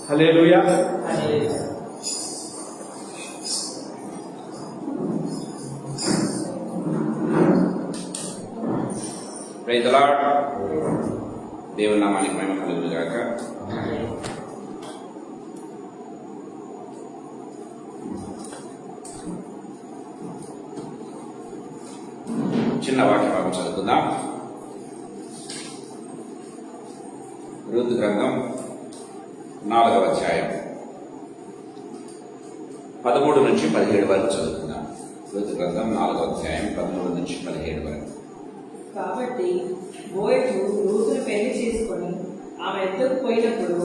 Hallelujah. Praise the lord. దేవుని నామానికి మహిమ కలుగును గాక. చిన్న వాక్య భాగం చదువుకుందాం. రూతు గ్రంథం 4వ అధ్యాయం 13 నుంచి 17 వరకు చదువుకుందాం. రూతు గ్రంథం 4వ అధ్యాయం 13 నుంచి 17 వరకు. కాబట్టి బోయజు రూతును పెళ్లి చేసుకొని ఆమె ఎద్దుకు పోయినప్పుడు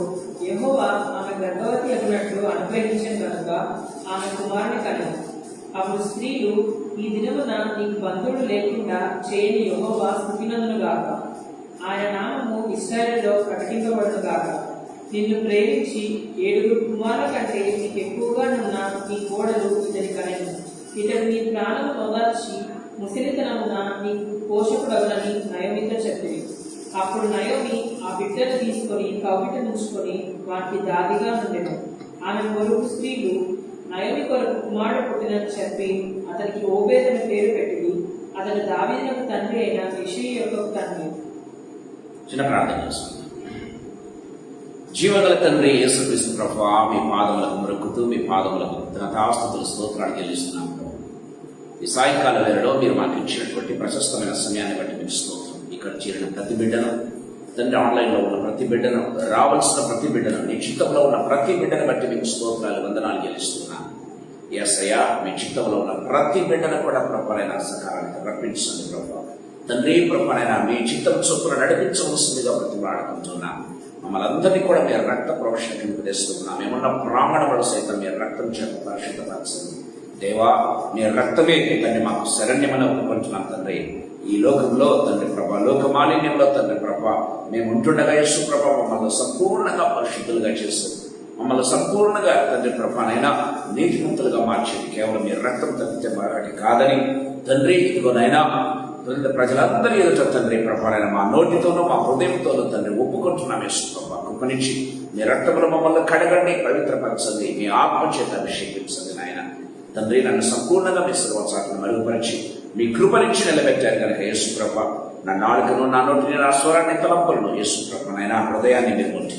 యెహోవా ఆమె గర్భవతి అగినట్లు అనుగ్రహించిన కనుక ఆమె కుమారుని కనెను. అప్పుడు స్త్రీలు, ఈ దినమున నీకు బంధువులు లేకుండా చేయని యెహోవా స్తుతినందునుగాక, ఆయన నామము ఇశ్రాయేలులో ప్రకటింపబడునుగాక. నిన్ను ప్రేమించి 7 కుమారుల కంటే నీకు ఎక్కువగా నున్న నీ కోడలు ఇతని కనెను. ఇతడు నీ ప్రాణము ఓదార్చి ముసలితనమున నీకు పోషకుడగలని నయోమితో చెప్పింది. అప్పుడు నయోమి ఆ బిడ్డను తీసుకొని కవిట నుంచుకొని వారికి దాదిగా ఉండెను. ఆమె పొరుగు స్త్రీలు నయోమి కొరకు కుమారుడు పుట్టినని చెప్పి అతనికి ఓబేదను పేరు పెట్టింది. అతడు దావీదునకు తండ్రి అయిన యెషయి యొక్క తండ్రి. చిన్న ప్రార్థన చేసుకుందాం. జీవగల తండ్రి యేసుక్రీస్తు ప్రభువా, మీ పాదములకు మొక్కుతూ మీ పాదములకు ధనతాస్తుతులు స్తోత్రాలు చెల్లిస్తున్నాము. ఈ సాయంకాల వేళలో మీరు మాకు ఇచ్చినటువంటి ప్రశస్తమైన సమయాన్ని బట్టి మీకు స్తోత్రం. ఇక్కడ చేరిన ప్రతి బిడ్డను తండ్రి, ఆన్లైన్లో ఉన్న ప్రతి బిడ్డను, రావాల్సిన ప్రతి బిడ్డను, నీ చిత్తంలో ఉన్న ప్రతి బిడ్డను బట్టి మీకు స్తోత్రాలు వందనాలు చెల్లిస్తున్నాను. యేసయ్యా, మీ చిత్తంలో ఉన్న ప్రతి బిడ్డను కూడా ప్రభువైన సకాలానికి రప్పించండి ప్రభువా. తండ్రి, ప్రభువైన మీ చిత్తం చొప్పున నడిపించవలసిందిగా బ్రతిమాడుకుంటున్నాను. మమ్మల్ని అందరినీ కూడా మీరు రక్త ప్రోక్షణకు తెస్తున్నాం. మేమున్న ప్రాంగణములు సైతం మీరు రక్తం చేత పరిశుద్ధపరచండి దేవా. మీ రక్తమే తండ్రి మాకు శరణ్యమని ఒప్పుకుంటున్నాం తండ్రి. ఈ లోకంలో తండ్రి ప్రభ, లోక మాలిన్యంలో తండ్రి ప్రభ, మేము ఉంటుండగా యేసు ప్రభ మమ్మల్ని సంపూర్ణంగా పరిశుద్ధులుగా చేస్తుంది. మమ్మల్ని సంపూర్ణంగా తండ్రి ప్రభనైనా నీతిమంతులుగా మార్చేది కేవలం మీ రక్తం తప్పితే మరొకటి కాదని తండ్రి, ఇదిగోనైనా ప్రజలందరి ఎదుట తండ్రి ప్రభానైనా మా నోటితోనూ మా హృదయంతోనూ తండ్రి ఒప్పుకుంటున్నాం యేసు ప్రభ. కృపనిచ్చి మీ రక్తంలో మమ్మల్ని కడగండి, పవిత్రపరచండి, మీ ఆత్మ చేత అభిషేకించండి నాయన తండ్రి. నన్ను సంపూర్ణంగా మీ సర్వచాట్ను మరుగుపరిచి మీ కృపనిచ్చి నిలబెట్టారు కనుక యేసు ప్రభ, నా నాలుకను, నా నోటిని, నా స్వరాన్ని, తలంపులను యేసు ప్రభ నాయన హృదయాన్ని నిర్ముంటి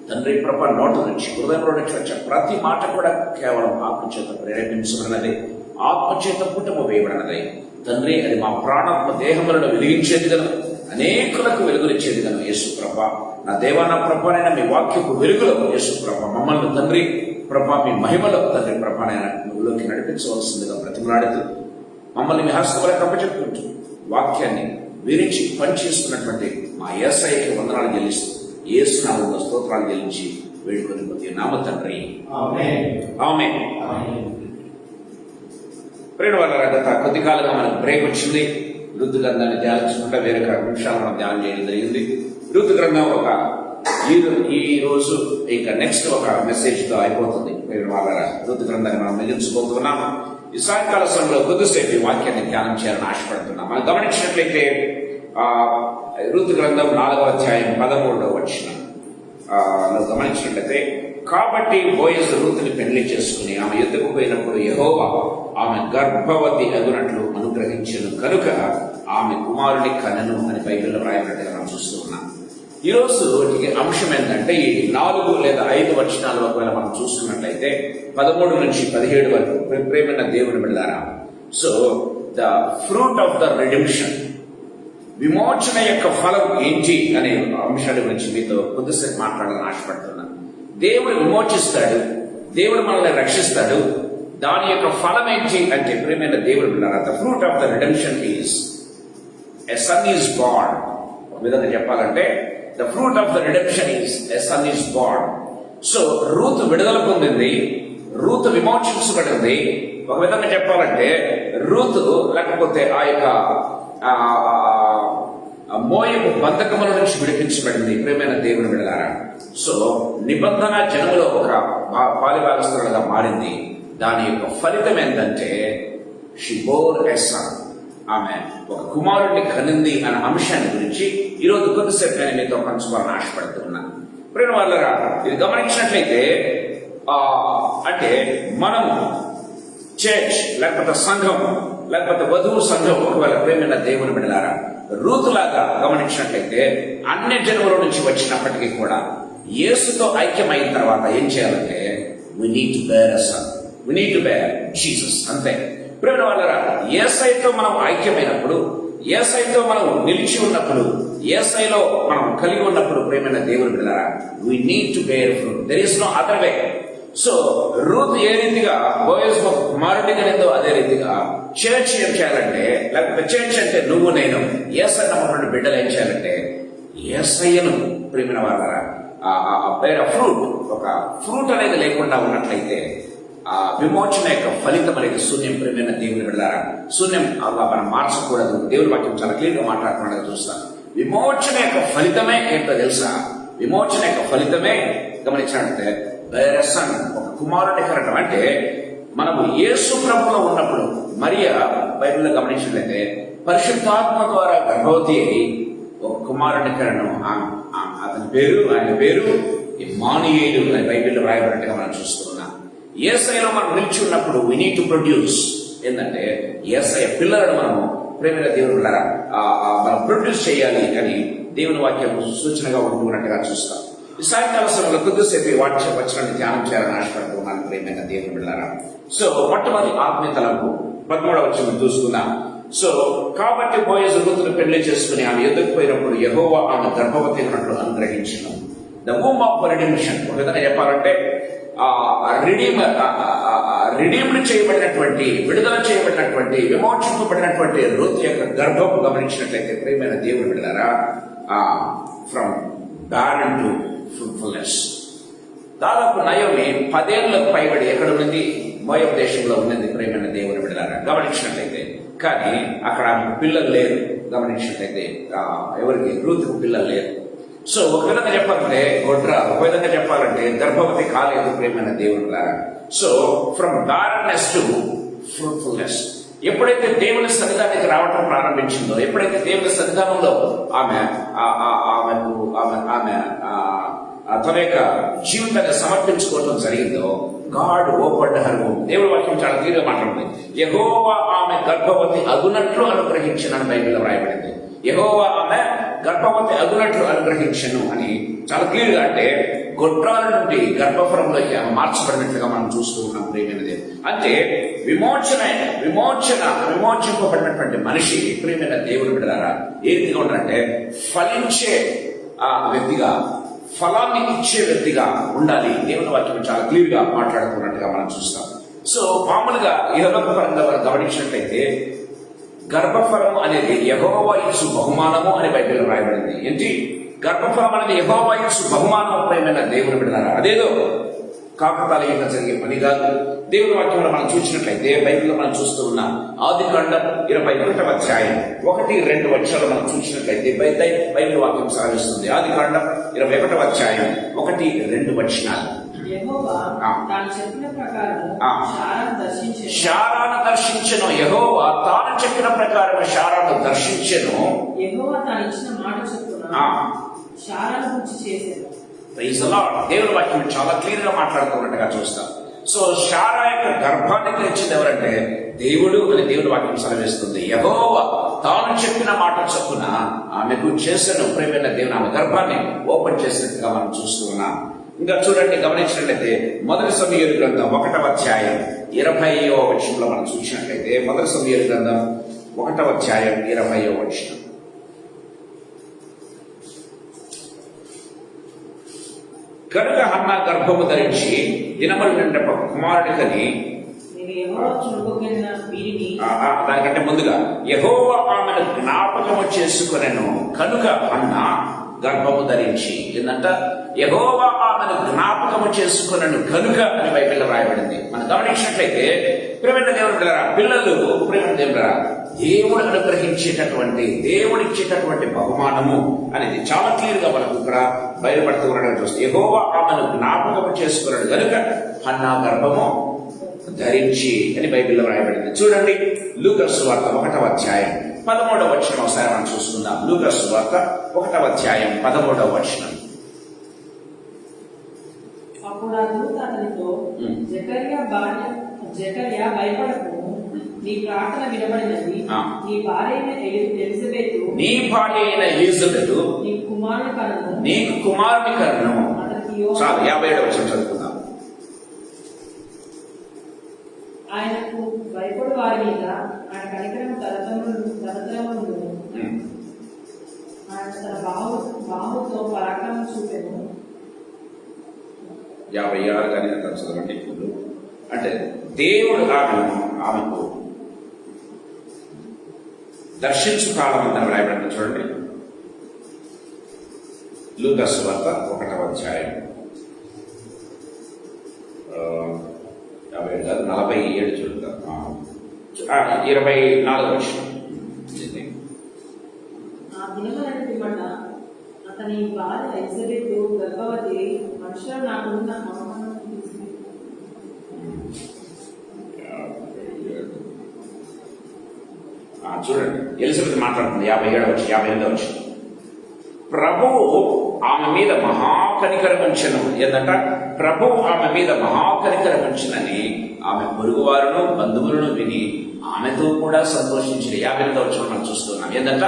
తండ్రి ప్రభ. నోటు నుంచి, హృదయంలో నుంచి వచ్చే ప్రతి మాట కూడా కేవలం ఆత్మచేత ప్రేరేపించబడినది, ఆత్మచేత పుట్టము వేయబడినది తండ్రి. అది మా ప్రాణాత్మ దేహములను వెలిగించేదిగను, అనేకులకు వెలుగునిచ్చేదిగను యేసు ప్రభ. నా దేవాన ప్రభనైనా మీ వాక్యపు వెలుగులో యేసు ప్రభ మమ్మల్ని తండ్రి ప్రభ మీ మహిమలో తండ్రి ప్రభనైనా నువ్వులోకి నడిపించవలసిందిగా బ్రతిమలాడుతూ మమ్మల్ని మీ హస్తములకు కప్పచెప్పుకుంటూ వాక్యాన్ని విరించి పనిచేస్తున్నటువంటి మా యేసయ్యకి వందనాలు చెల్లిస్తూ యేసు నామములో స్తోత్రాలు చెల్లించి వేడుకొని పొంది నామ తండ్రి ఆమేన్. ప్రేమ వల్ల గత కొద్ది కాలంగా మనకు బ్రేక్ వచ్చింది. ఋతు గ్రంథాన్ని ధ్యానించకుండా వేరే నిమిషాలు మనం ధ్యానం చేయడం జరిగింది. ఋతు గ్రంథం ఈ రోజు ఇంకా నెక్స్ట్ ఒక మెసేజ్ తో అయిపోతుంది. ప్రేమ వల్ల ఋతు గ్రంథాన్ని మనం ముగించుకుంటున్నాం. ఈ సాయంకాల సమయంలో కొద్దిసేపు ఈ వాక్యాన్ని ధ్యానం చేయాలని ఆశపడుతున్నాం. మనం గమనించినట్లయితే ఋతు గ్రంథం 4వ అధ్యాయం 13వ వచనం గమనించినట్లయితే, కాబట్టి బోయజు రూతుని పెళ్లి చేసుకుని ఆమె ఎద్దుకు పోయినప్పుడు యెహోవా ఆమె గర్భవతి అగునట్లు అనుగ్రహించను కనుక ఆమె కుమారుని కనెను అని బైబిల్లో రాయబడినట్టుగా మనం చూస్తూ ఉన్నాం. ఈ రోజు అంశం ఏంటంటే, ఈ 4 లేదా 5 వచనాలు ఒకవేళ మనం చూస్తున్నట్లయితే 13 నుంచి 17 వరకు ప్రేమైన దేవుని బిడ్డలారా, so the fruit of the redemption, విమోచన యొక్క ఫలం ఏంటి అనే అంశాల గురించి మీతో కొద్దిసేపు మాట్లాడాలని ఆశపడుతున్నాను. దేవుడు విమోచిస్తాడు, దేవుడు మనల్ని రక్షిస్తాడు. దాని యొక్క ఫలం ఏంటి అంటే ప్రేమైన దేవుడు బిడ్డలారా, the fruit of the redemption is a son is born. ఒక విధంగా చెప్పాలంటే the fruit of the redemption is a son is born. So Ruth విడుదల పొందింది, రూతు విమోచించబడింది. ఒక విధంగా చెప్పాలంటే రూతు లేకపోతే ఆ యొక్క మోయపు బంధకముల నుంచి విడిపించబడింది ప్రేమైన దేవుని బిడ్డలారా. సో నిబంధన జనములో ఒక బాల్యబాలస్తులుగా మారింది. దాని యొక్క ఫలితం ఏంటంటే షీ బోర్ ఎ సన్, ఆమె ఒక కుమారుడిని కనింది అనే అంశాన్ని గురించి ఈరోజు కొద్దిసేపు నేను మీతో పంచుకోవాలని ఆశపడుతున్నాను. ప్రేమ వాళ్ళరా, ఇది గమనించినట్లయితే అంటే మనము చర్చ్ లేకపోతే సంఘం లేకపోతే వధువు సంఘం ఒకవేళ ప్రేమైన దేవుని బిడ్డలారా రూతులాగా గమనించినట్లయితే అన్య జన్మల నుంచి వచ్చినప్పటికీ కూడా యేసుతో ఐక్యమైన తర్వాత ఏం చేయాలంటే we need to bear a son, we need to bear Jesus. అంతే ప్రేమ వాళ్ళరా, యేసయ్యతో మనం ఐక్యమైనప్పుడు, యేసయ్యతో మనం నిలిచి ఉన్నప్పుడు, యేసయ్యలో మనం కలిగి ఉన్నప్పుడు ప్రేమైన దేవుని బిడ్డలారా we need to bear fruit. There is no other way. So Ruth ఏ రీతిగా బోయజ్ కుమారుడిని కనిందో అదే రీతిగా చర్చ్ ఏం చేయాలంటే, లేకపోతే చర్చ్ అంటే నువ్వు నేను యేసయ్య నమ్ముకున్న బిడ్డలు ఏం చేయాలంటే యేసయ్యను ప్రేమిన వారు బేర్ ఫ్రూట్, ఒక ఫ్రూట్ అనేది లేకుండా ఉన్నట్లయితే ఆ విమోచన యొక్క ఫలితం అనేది శూన్యం. ప్రేమైన దేవుని వెళ్ళారా, శూన్యం అలా మనం మార్చకూడదు. దేవుని వాక్యం చాలా క్లియర్గా మాట్లాడుకున్నట్టుగా చూస్తాం. విమోచన యొక్క ఫలితమే ఏంటో తెలుసా? విమోచన యొక్క ఫలితమే గమనించినట్లయితే బేరసన్, ఒక కుమారుని కరటం. అంటే మనము యేసు ప్రభువులో ఉన్నప్పుడు మరియా బైబిల్లో గమనించినట్లయితే పరిశుద్ధాత్మ ద్వారా గర్భవతి అయి ఒక కుమారుని కరణం. ఆయన పేరు ఇమ్మానుయేలు అని బైబిల్లో రాయబడినట్టుగా మనం చూస్తున్నాం. యేసయ్యలో మనం నిలిచి ఉన్నప్పుడు వీ నీడ్ టు ప్రొడ్యూస్. ఏంటంటే యేసయ్య పిల్లలను మనము ప్రేమైన దేవుని మనం ప్రొడ్యూస్ చేయాలి అని దేవుని వాక్యం సూచనగా ఉంటున్నట్టుగా చూస్తాం. ఈ సాయంకాల సమయంలో కొద్దిసేపు వాట్సాప్ వచనాన్ని ధ్యానం చేయాలని ఆశపడుతున్నాను ప్రేమైన దేవుని బిడ్డలారా. సో మొట్టమొదటి ఆత్మీయ తలంపు 13వ వచనం చూసుకుందాం. సో కాబట్టి బోయజు రూతును పెళ్లి చేసుకుని ఆమె ఎదుకు పోయినప్పుడు యెహోవా ఆమె గర్భవతి ఉన్నట్లు అనుగ్రహించను. The womb of redemption. ఒక విధంగా చెప్పాలంటే రిడీమ్డ్ చేయబడినటువంటి, విడుదల చేయబడినటువంటి, విమోచింపబడినటువంటి రూతు యొక్క గర్భం గమనించినట్లయితే ప్రేమైన దేవుని బిడ్డలారా, ఫ్రమ్ barren టు ఫ్రూట్ఫుల్నెస్. దాదాపు నయోమి 10 ఏళ్లకు పైబడి ఎక్కడ ఉన్నది? మోయాబు దేశంలో ఉన్నది ప్రేమైన దేవుని బిడ్డలారా గమనించినట్లయితే. కానీ అక్కడ పిల్లలు లేరు. గమనించినట్లయితే ఎవరికి? రూతుకు పిల్లలు లేరు. సో ఒక విధంగా చెప్పాలంటే గొడ్ర, ఒక విధంగా చెప్పాలంటే గర్భవతి కాలేదు ప్రేమైన దేవుని బిడ్డలారా. So from barrenness to fruitfulness. ఎప్పుడైతే దేవుని సన్నిధానికి రావటం ప్రారంభించిందో, ఎప్పుడైతే దేవుని సన్నిధానంలో ఆమె తన యొక్క జీవితాన్ని సమర్పించుకోవటం జరిగిందో, గాడ్ ఓపెన్డ్ హర్ వూమ్. దేవుడి వాక్యం చాలా క్లియర్గా మాట్లాడుతుంది. యెహోవా ఆమె గర్భవతి అగునట్లు అనుగ్రహించనని బైబిల్లో రాయబడింది. యెహోవా ఆమె గర్భవతి అగునట్లు అనుగ్రహించను అని చాలా క్లియర్గా. అంటే గొడ్రాల నుండి గర్భఫలంలోకి ఆమె మార్చబడినట్లుగా మనం చూస్తూ ఉన్నాం ప్రియమైనది. అంటే విమోచింపబడినటువంటి మనిషి ప్రియమైన దేవుని బిడ్డలారా ఏ రీతిగా ఉంటారంటే ఫలించే వ్యక్తిగా, ఫలాన్ని ఇచ్చే వ్యక్తిగా ఉండాలి. దేవుని వాక్యం చాలా క్లియర్ గా మాట్లాడుతున్నట్టుగా మనం చూస్తాం. సో మామూలుగా ఇహలోకపరంగా మనం గమనించినట్లయితే గర్భఫలం అనేది యెహోవా ఇచ్చు బహుమానము అని బైబిల్లో రాయబడింది. ఏంటి? గర్భఫలం అనేది యెహోవా ఇచ్చు బహుమానం ప్రేమైన దేవుని బిడ్డలారా. అదేదో కాకతాళీయంగా జరిగే పని కాదు. దేవుని వాక్యంలో మనం చూసినట్లయితే బైబిల్లో మనం చూస్తూ ఉన్నాం. ఆదికాండం 21వ అధ్యాయం 1-2 వచనాలు మనం చూసినట్లయితే బైబిల్ వాక్యం సాగిస్తుంది. ఆదికాండం 21వ అధ్యాయం 1-2 వచనాలు. శారాను దర్శించెను. యెహోవా తాను చెప్పిన ప్రకారం శారాను దర్శించెను. యెహోవా తాను ఇచ్చిన మాట చొప్పున శారాను గురించి చేశాడు. దేవుని వాక్యం చాలా క్లియర్ గా మాట్లాడుతున్నట్టుగా చూస్తాం. సో శారా యొక్క గర్భాన్ని తెచ్చింది ఎవరంటే దేవుడు అని దేవుని వాక్యం సెలవిస్తుంది. యెహోవా తాను చెప్పిన మాట చొప్పున ఆమెకు చేసిన ప్రేమైన దేవుని ఆమె గర్భాన్ని ఓపెన్ చేసినట్టుగా మనం చూస్తూ ఉన్నాం. ఇంకా చూడండి, గమనించినట్లయితే 1 సమూయేలు గ్రంథం 1వ అధ్యాయం 20వ వచనంలో మనం చూసినట్లయితే 1 సమూయేలు గ్రంథం 1వ అధ్యాయం 20వ వచనం. కనుక హన్నా గర్భము ధరించి దినములు నిండప కుమారుడి కని. దానికంటే ముందుగా యెహోవా ఆమెను జ్ఞాపకము చేసుకొనెను. కనుక హన్నా గర్భము ధరించి. ఏంటంట? యెహోవా ఆమెను జ్ఞాపకము చేసుకొనెను కనుక అని బైబిల్లో రాయబడింది. మనం గమనించినట్లయితే ప్రియమైన దేవుని బిడ్డలారా, పిల్లలు ప్రియమైన దేవులారా దేవుడు అనుగ్రహించేటటువంటి, దేవుడిచ్చేటటువంటి బహుమానము అనేది చాలా క్లియర్ గా మనకు ఇక్కడ బయలుపడుతూ ఉండడం చూస్తే యెహోవా ఆమెను జ్ఞాపకము చేసుకున్నాడు కనుక హన్నా గర్భము ధరించి అని బైబిల్లో రాయబడింది. చూడండి, లూకా సువార్త 1వ అధ్యాయం 13వ వచనం ఒకసారి మనం చూసుకుందాం. లూకా సువార్త 1వ అధ్యాయం 13వ వచనం. అప్పుడు ఆ దూత అతనితో, జకర్యా భయపడకు, నీ ప్రార్థన వినబడినది. నీ భార్య అయిన ఎలిజబెతు నీకు కుమారుని కనును. చాలు, 57వ వచనం చదువుకుందాం. ఆయనకు భయపడు వారి మీద ఆయన కనికరము తరతరములు ఆయన తన బాహుతో పరాక్రమం చూపెను. 56 కానీ చదవండి. అంటే దేవుడు ఆమెకు దర్శించు కాలం అంతా రాయబడింది. చూడండి, లూకా సువార్త 1వ అధ్యాయం 47 చూద్దాం. 24వ వచనం. ఆ దినములటి పిమ్మట అతని భార్య ఎలిజబెత్ గర్భవతి మనుషులు నాకున్న అవమానం చూసి చూడండి, ఎలిజబెత్ మాట్లాడుతుంది 58వ వచనం. ప్రభువు ఆమె మీద మహాకనికరం ఉంచెను. ఏంటంట? ప్రభువు ఆమె మీద మహాకనికరం ఉంచెనని ఆమె పొరుగువారును బంధువులను విని ఆమెతో కూడా సంతోషించింది. 58వ వచనం మనం చూస్తున్నాం. ఏంటంట?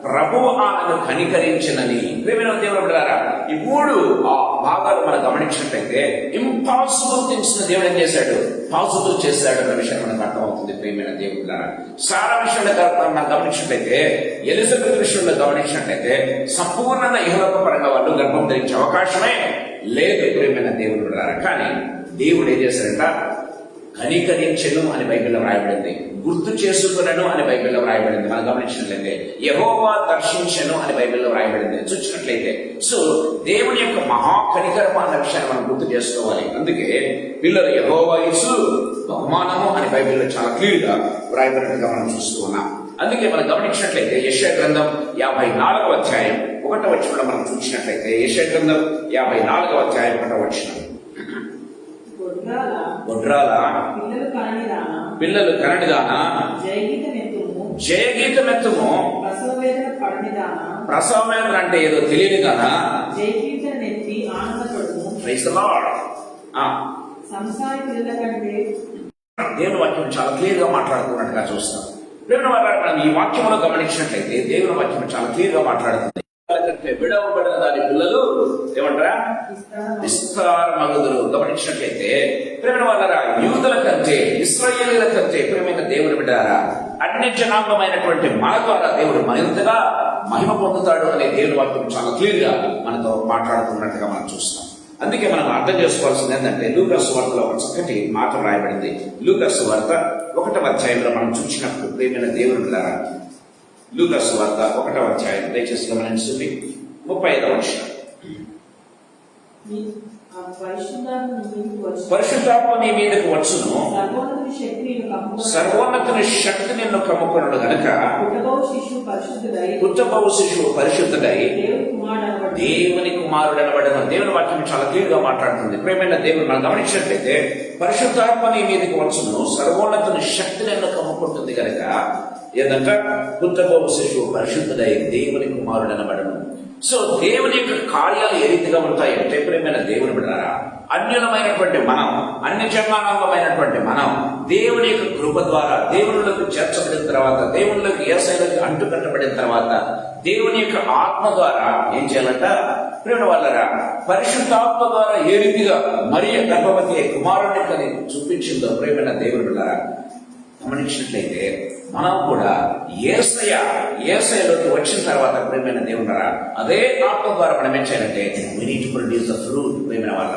ప్రభువు ఆమెను కనికరించినని. ప్రియమైన దేవుని బిడ్డలారా, ఈ 3 భాగాలు మనం గమనించినట్లయితే ఇంపాసిబుల్ థింగ్స్ దేవుడు ఏం చేశాడు? పాసిబుల్ చేశాడు అన్న విషయం మనకు అర్థమవుతుంది. ప్రియమైన దేవుని బిడ్డలారా, సారా విషయంలో మనం గమనించినట్లయితే, ఎలిజబెత్ విషయంలో గమనించినట్లయితే సంపూర్ణంగా ఇహలోక పరంగా వాళ్ళు గర్భం ధరించే అవకాశమే లేదు. ప్రియమైన దేవుని బిడ్డలారా, కానీ దేవుడు ఏం చేశాడంట? కనికరించెను అని బైబిల్లో వ్రాయబడింది. గుర్తు చేసుకునను అని బైబిల్లో వ్రాయబడింది. మనం గమనించినట్లయితే యెహోవా దర్శించెను అని బైబిల్లో వ్రాయబడింది. చూసినట్లయితే సో దేవుని యొక్క మహాకనికరము అన్న విషయాన్ని మనం గుర్తు చేసుకోవాలి. అందుకే పిల్లలు యెహోవా యేసు బహుమానము అని బైబిల్లో చాలా క్లియర్ గా వ్రాయబడినట్టుగా మనం చూస్తూ ఉన్నాం. అందుకే మనం గమనించినట్లయితే యెషయా గ్రంథం 54వ అధ్యాయం 1వ వచనంలో మనం చూసినట్లయితే యెషయా గ్రంథం 54వ అధ్యాయం 1వ వచనం. గొడ్రాల పిల్లలు కనడిదానా జయగీతమెత్తుము ప్రసవ వేదన అంటే ఏదో తెలియదు కదా. దేవుని వాక్యం చాలా క్లియర్ గా మాట్లాడుతున్నట్టుగా చూస్తాం. మనం ఈ వాక్యంలో గమనించినట్లయితే దేవుని వాక్యం చాలా క్లియర్ గా మాట్లాడుతుంది. విడవబడిన దాని పిల్లలు ఏమంటారా? విస్తారమగుదురు. గమనించినట్లయితే ప్రేమ వాళ్ళరా, యూదుల కంటే ఇశ్రాయేలీయుల కంటే ప్రేమైన దేవుని బిడ్డారా, అన్ని జనాంగమైనటువంటి మన ద్వారా దేవుడు మరింతగా మహిమ పొందుతాడు అనే దేవుని వాక్యం చాలా క్లియర్ గా మనతో మాట్లాడుతున్నట్టుగా మనం చూస్తాం. అందుకే మనం అర్థం చేసుకోవాల్సింది ఏంటంటే, లూకా సువార్తలో ఒక చక్కటి మాట రాయబడింది. లూకా సువార్త 1వ అధ్యాయంలో మనం చూసినప్పుడు ప్రేమైన దేవుని బిడ్డారా, లూకా సువార్త 1వ అధ్యాయం దయచేసి గమనించండి. 35వ వచనం. పరిశుద్ధాత్మ నీ మీదకు వచ్చును, సర్వోన్నతుని శక్తి నిన్ను కమ్ముకొనుడు గనుక పుట్టబోవు శిశువు పరిశుద్ధుడై దేవుని కుమారుడు అనబడను. దేవుని వాక్యం చాలా క్లియర్ గా మాట్లాడుతుంది. ప్రేమైన దేవుని మనం గమనించినట్లయితే పరిశుద్ధాత్మ నీ మీదకి వచ్చును, సర్వోన్నతుని శక్తి నిన్ను కమ్ముకుంటుంది గనుక ఏదంట పుట్టబోవు శిశువు పరిశుద్ధుడై దేవుని కుమారుడు అనబడను. సో దేవుని యొక్క కార్యాలు ఏ రీతిగా ఉంటాయంటే ప్రేమైన దేవుని బిడ్డలారా, అన్యులమైనటువంటి మనం, అన్య జన్మాంగమైనటువంటి మనం దేవుని యొక్క కృప ద్వారా దేవునిలోకి చేర్చబడిన తర్వాత, దేవునిలోకి యేసయ్యలోకి అంటుకట్టబడిన తర్వాత, దేవుని యొక్క ఆత్మ ద్వారా ఏం చేయాలంట? ప్రేమ వాళ్ళరా, పరిశుద్ధాత్మ ద్వారా ఏ రీతిగా మరియ గర్భవతి కుమారుని కని చూపించిందో ప్రేమైన దేవుని బిడ్డలారా, గమనించినట్లయితే మనం కూడా యేసయ్యలోకి వచ్చిన తర్వాత ప్రేమైన దేవుడారా, అదే ఆత్మ ద్వారా మనం ఏం చేయాలంటే we need to produce the fruit. ప్రేమైన వాళ్ళ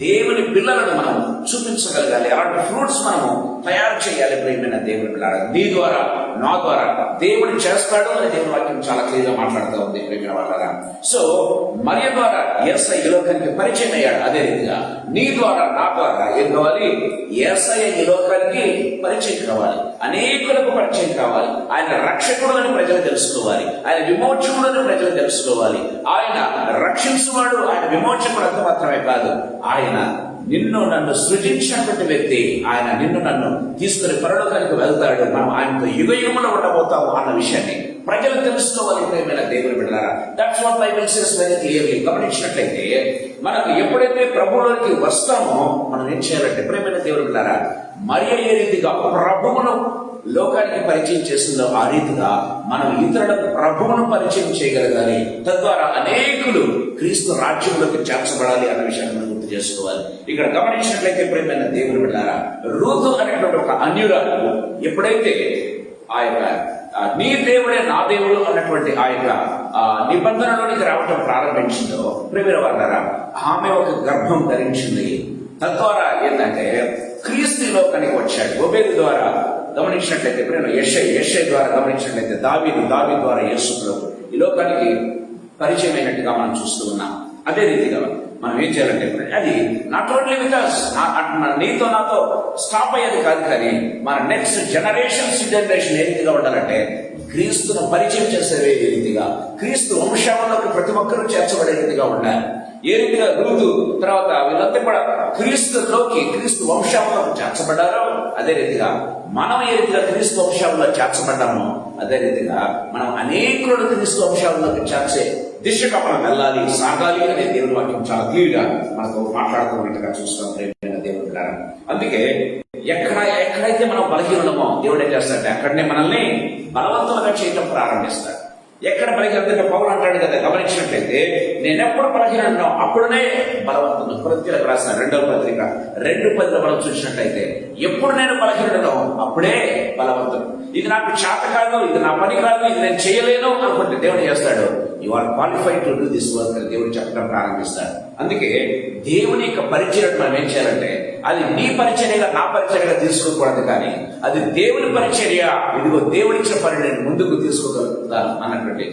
దేవుని పిల్లలను మనం చూపించగలగాలి. అలాంటి ఫ్రూట్స్ మనము తయారు చేయాలి. ప్రేమైన దేవుని పిల్లల నీ ద్వారా, నా ద్వారా దేవుడు చేస్తాడు అని దేవుని వాక్యం చాలా క్లియర్ గా మాట్లాడుతూ ఉంది. ప్రేమైన వాళ్ళ సో మరియ ద్వారా యేసయ్య ఈ లోకానికి పరిచయం అయ్యాడు. అదే రీతిగా నీ ద్వారా, నా ద్వారా ఏం కావాలి? యేసయ్య ఈ లోకానికి పరిచయం కావాలి, అనేకులకు పరిచయం కావాలి. ఆయన రక్షకుడు ప్రజలు తెలుసుకోవాలి, ఆయన విమోచకుడు ప్రజలు తెలుసుకోవాలి. ఆయన రక్షించువాడు, ఆయన విమోచకుడు అంత మాత్రమే కాదు, ఆయన నిన్ను నన్ను సృజించినటువంటి వ్యక్తి. ఆయన నిన్ను నన్ను తీసుకుని పరలోకానికి వెళ్తాడు, మనం ఆయనతో యుగయుగములో ఉండబోతాము అన్న విషయాన్ని ప్రజలు తెలుసుకోవాలి. ప్రేమైన దేవుని బిడ్డలారా, that's what Bible says very clearly. గమనించినట్లయితే మనకు ఎప్పుడైతే ప్రభువులోకి వస్తామో మనం ఏం చేయాలంటే ప్రేమైన దేవుని బిడ్డలారా, మరియ ఏ రీతిగా ప్రభువును లోకానికి పరిచయం చేస్తుందో ఆ రీతిగా మనం ఇతరులకు ప్రభువును పరిచయం చేయగలగాలి. తద్వారా అనేకులు క్రీస్తు రాజ్యంలోకి చేర్చబడాలి అన్న విషయాన్ని మనం గుర్తు చేసుకోవాలి. ఇక్కడ గమనించినట్లయితే ప్రేమైన దేవుని బిడ్డలారా, రూతు అనేటువంటి ఒక అన్యురాలు ఎప్పుడైతే ఆ యొక్క నీ దేవుడే నా దేవుడు అన్నటువంటి ఆ యొక్క నిబంధనలోనికి రావటం ప్రారంభించిందో ప్రేమైన వాళ్ళారా, ఆమె ఒక గర్భం ధరించింది. తద్వారా ఏంటంటే క్రీస్తు లోకానికి వచ్చాడు. ఓబేలు ద్వారా గమనించినట్లయితే యెషయా ద్వారా గమనించినట్లయితే దావీదు ద్వారా యేసు ప్రభు ఈ లోకానికి పరిచయం అయినట్టుగా మనం చూస్తూ ఉన్నాం. అదే రీతిగా మనం ఏం చేయాలంటే అది నాట్ ఓన్లీ విత్ us, నీతో నాతో స్టాప్ అయ్యేది కాదు, కానీ మన నెక్స్ట్ జనరేషన్ ఏ రీతిగా ఉండాలంటే క్రీస్తును పరిచయం చేసే రీతిగా, క్రీస్తు వంశావళిలోకి ప్రతి ఒక్కరూ చేర్చబడే రీతిగా ఉండాలి. ఏ రీతిగా రూతు తర్వాత వీళ్ళంతా కూడా క్రీస్తు వంశావళిలోకి చేర్చబడ్డారో అదే రీతిగా మనం ఏ రీతిగా క్రీస్తు వంశావళిలో చేర్చబడ్డామో అదే రీతిగా మనం అనేకులను క్రీస్తు వంశావళిలోకి చేర్చే దిశగా మనం వెళ్ళాలి, సాగాలి అనే దేవుని వాక్యం చాలా క్లియర్ గా మనకు మాట్లాడుతున్నట్టుగా చూస్తాం. దేవుడు అందుకే ఎక్కడైతే మనం బలహీనమో దేవుడు ఏం చేస్తాడంటే అక్కడనే మనల్ని బలవంతులుగా చేయటం ప్రారంభిస్తాడు. ఎక్కడ బలహీనత పౌలు అంటాడు కదా, గమనించినట్లయితే నేనెప్పుడు బలహీనో అప్పుడునే బలవంతుడు. కొరింథీయులకు రాసిన 2వ పత్రిక 2:10 మనం చూసినట్లయితే ఎప్పుడు నేను బలహీనో అప్పుడే బలవంతుడు. ఇది నాకు చేత కాదు, ఇది నా పని కాదు, ఇది నేను చేయలేను అనుకుంటే దేవుడు చేస్తాడు, you are qualified to do this work అని దేవుడు చెప్పడం ప్రారంభిస్తాడు. అందుకే దేవుని యొక్క పరిచయం మనం ఏం చేయాలంటే అది నీ పరిచర్యగా నా పరిచర్యగా తీసుకోకూడదు, కానీ అది దేవుని పరిచర్య, ఇదిగో దేవుడిచ్చిన పని నేను ముందుకు తీసుకోగలుగుతాను అన్నటువంటి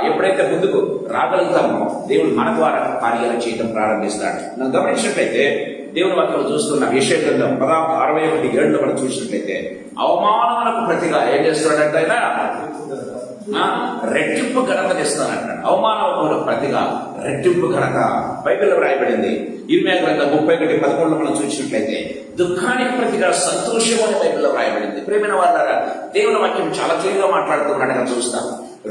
ఎప్పుడైతే ముందుకు రాగలుగుతామో దేవుడు మన ద్వారా కార్యాలు చేయడం ప్రారంభిస్తాడు. మనం గమనించినట్లయితే దేవుని వాక్యం చూస్తున్న యెషయా గ్రంథం 61:7 మనం చూసినట్లయితే అవమానములకు ప్రతిగా ఏం చేస్తున్నాడంటే ఆయన రెట్టింపు ఘనత ఇస్తానంటాడు. అవమానములకు ప్రతిగా రెట్టింపు ఘనత బైబిల్లో రాయబడింది. ఇర్మీయా గ్రంథం 31:11 మనం చూసినట్లయితే దుఃఖానికి ప్రతిగా సంతోషం అని బైబిల్లో రాయబడింది. ప్రియమైన వారులారా, దేవుని వాక్యం చాలా క్లియర్గా మాట్లాడుతున్నట్టుగా చూస్తాం.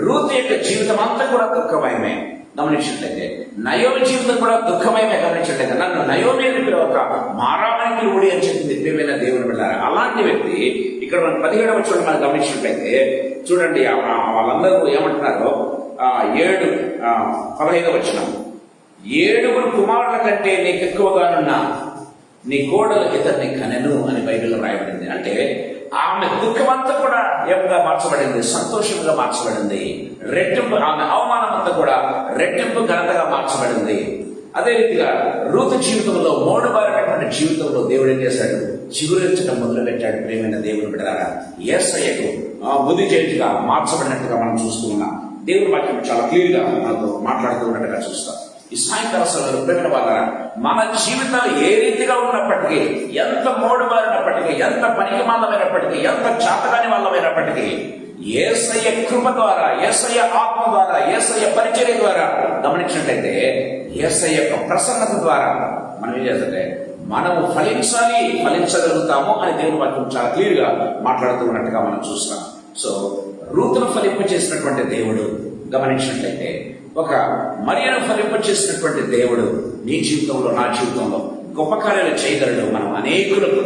రూతు యొక్క జీవితం అంతా కూడా దుఃఖమయమే. గమనించినట్లయితే నయోమి జీవితం కూడా దుఃఖమయమే. గమనించినట్లయితే నన్ను నయోమి అని పిలవక మారామని పిలువుడి అని చెప్పింది ప్రియమైన దేవుని బిడ్డలారా. అలాంటి వ్యక్తి ఇక్కడ మనం 17వ వచనం మనం గమనించినట్లయితే చూడండి, వాళ్ళందరూ ఏమంటున్నారో 15వ వచనం, 7 కుమారుల కంటే నీకు ఎక్కువగానున్నా నీ కోడలు ఇతన్ని కనెను అని బైబిల్లో రాయబడింది. అంటే ఆమె దుఃఖమంతా కూడా ఏమిగా మార్చబడింది, సంతోషంగా మార్చబడింది. రెట్టింపు ఆమె అవమానం అంతా కూడా రెట్టింపు ఘనతగా మార్చబడింది. అదే రీతిగా రూతు జీవితంలో మోడుబారినటువంటి జీవితంలో దేవుడు ఏం చేశాడు, చిగురించడం మొదలు పెట్టాడు. ప్రియమైన దేవుని బిడ్డలారా, యేసయ్యకు బుద్ధి చేతిగా మార్చబడినట్టుగా మనం చూస్తూ ఉన్నాం. దేవుని వాక్యం చాలా క్లియర్ గా మనతో మాట్లాడుతూ ఉన్నట్టుగా చూస్తాం. ఈ సాయంకాల సమయంలో ప్రేమ వాళ్ళ మన జీవితాలు ఏ రీతిగా ఉన్నప్పటికీ, ఎంత మోడుబారినప్పటికీ, ఎంత పనికి మాలమైనప్పటికీ, ఎంత చాతకాని వాళ్ళమైనప్పటికీ యేసయ్య కృప ద్వారా, యేసయ్య ఆత్మ ద్వారా, యేసయ్య పరిచర్య ద్వారా గమనించినట్లయితే యేసయ్య యొక్క ప్రసన్నత ద్వారా మనం ఏం చేస్తే మనము ఫలించగలుగుతాము అని దేవుని వాక్యం చాలా క్లియర్ గా మాట్లాడుతూ ఉన్నట్టుగా మనం చూస్తాం. సో రూతును ఫలింప చేసినటువంటి దేవుడు గమనించినట్లయితే ఒక మరియను ఫలింప చేసినటువంటి దేవుడు నీ జీవితంలో, నా జీవితంలో గొప్ప కార్యాలు చేయగలడు. మనం అనేకులకు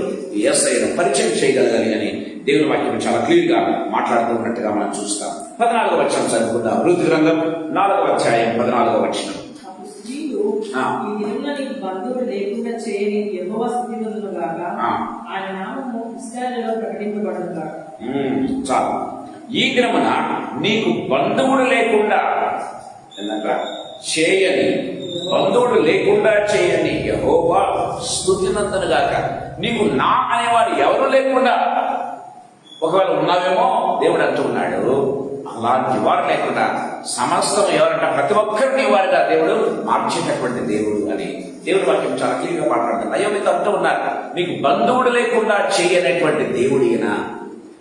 యేసయ్యను పరిచయం చేయగలగాలి అని దేవుని వాక్యం చాలా క్లియర్ గా మాట్లాడుతూ ఉన్నట్టుగా మనం చూస్తాం. 14వ వచనం చదువుకుందాం. రూతు గ్రంథం 4వ అధ్యాయం 14వ వచనం. బంధువులు లేకుండా చేయని యెహోవా స్తుతింతును గాక, ఆయన నామము ఇశ్రాయేలులో ప్రకటింపబడును గాక. చాలు. ఈ దినమున నీకు బంధువుడు లేకుండా చేయని యెహోవా స్తుతినందును గాక. నీకు నా అనేవారు ఎవరు లేకుండా, ఒకవేళ ఉన్నావేమో దేవుడు అంటున్నాడు, అలాంటి వారు లేకుండా సమస్తం ఎవరంట ప్రతి ఒక్కరిని వారిగా దేవుడు మార్చేటటువంటి దేవుడు అని దేవుడి వాక్యం చాలా క్లియర్గా మాట్లాడుతున్నారు. అయ్యో మీతో అంటూ ఉన్నారు, నీకు బంధువుడు లేకుండా చేయనటువంటి దేవుడినా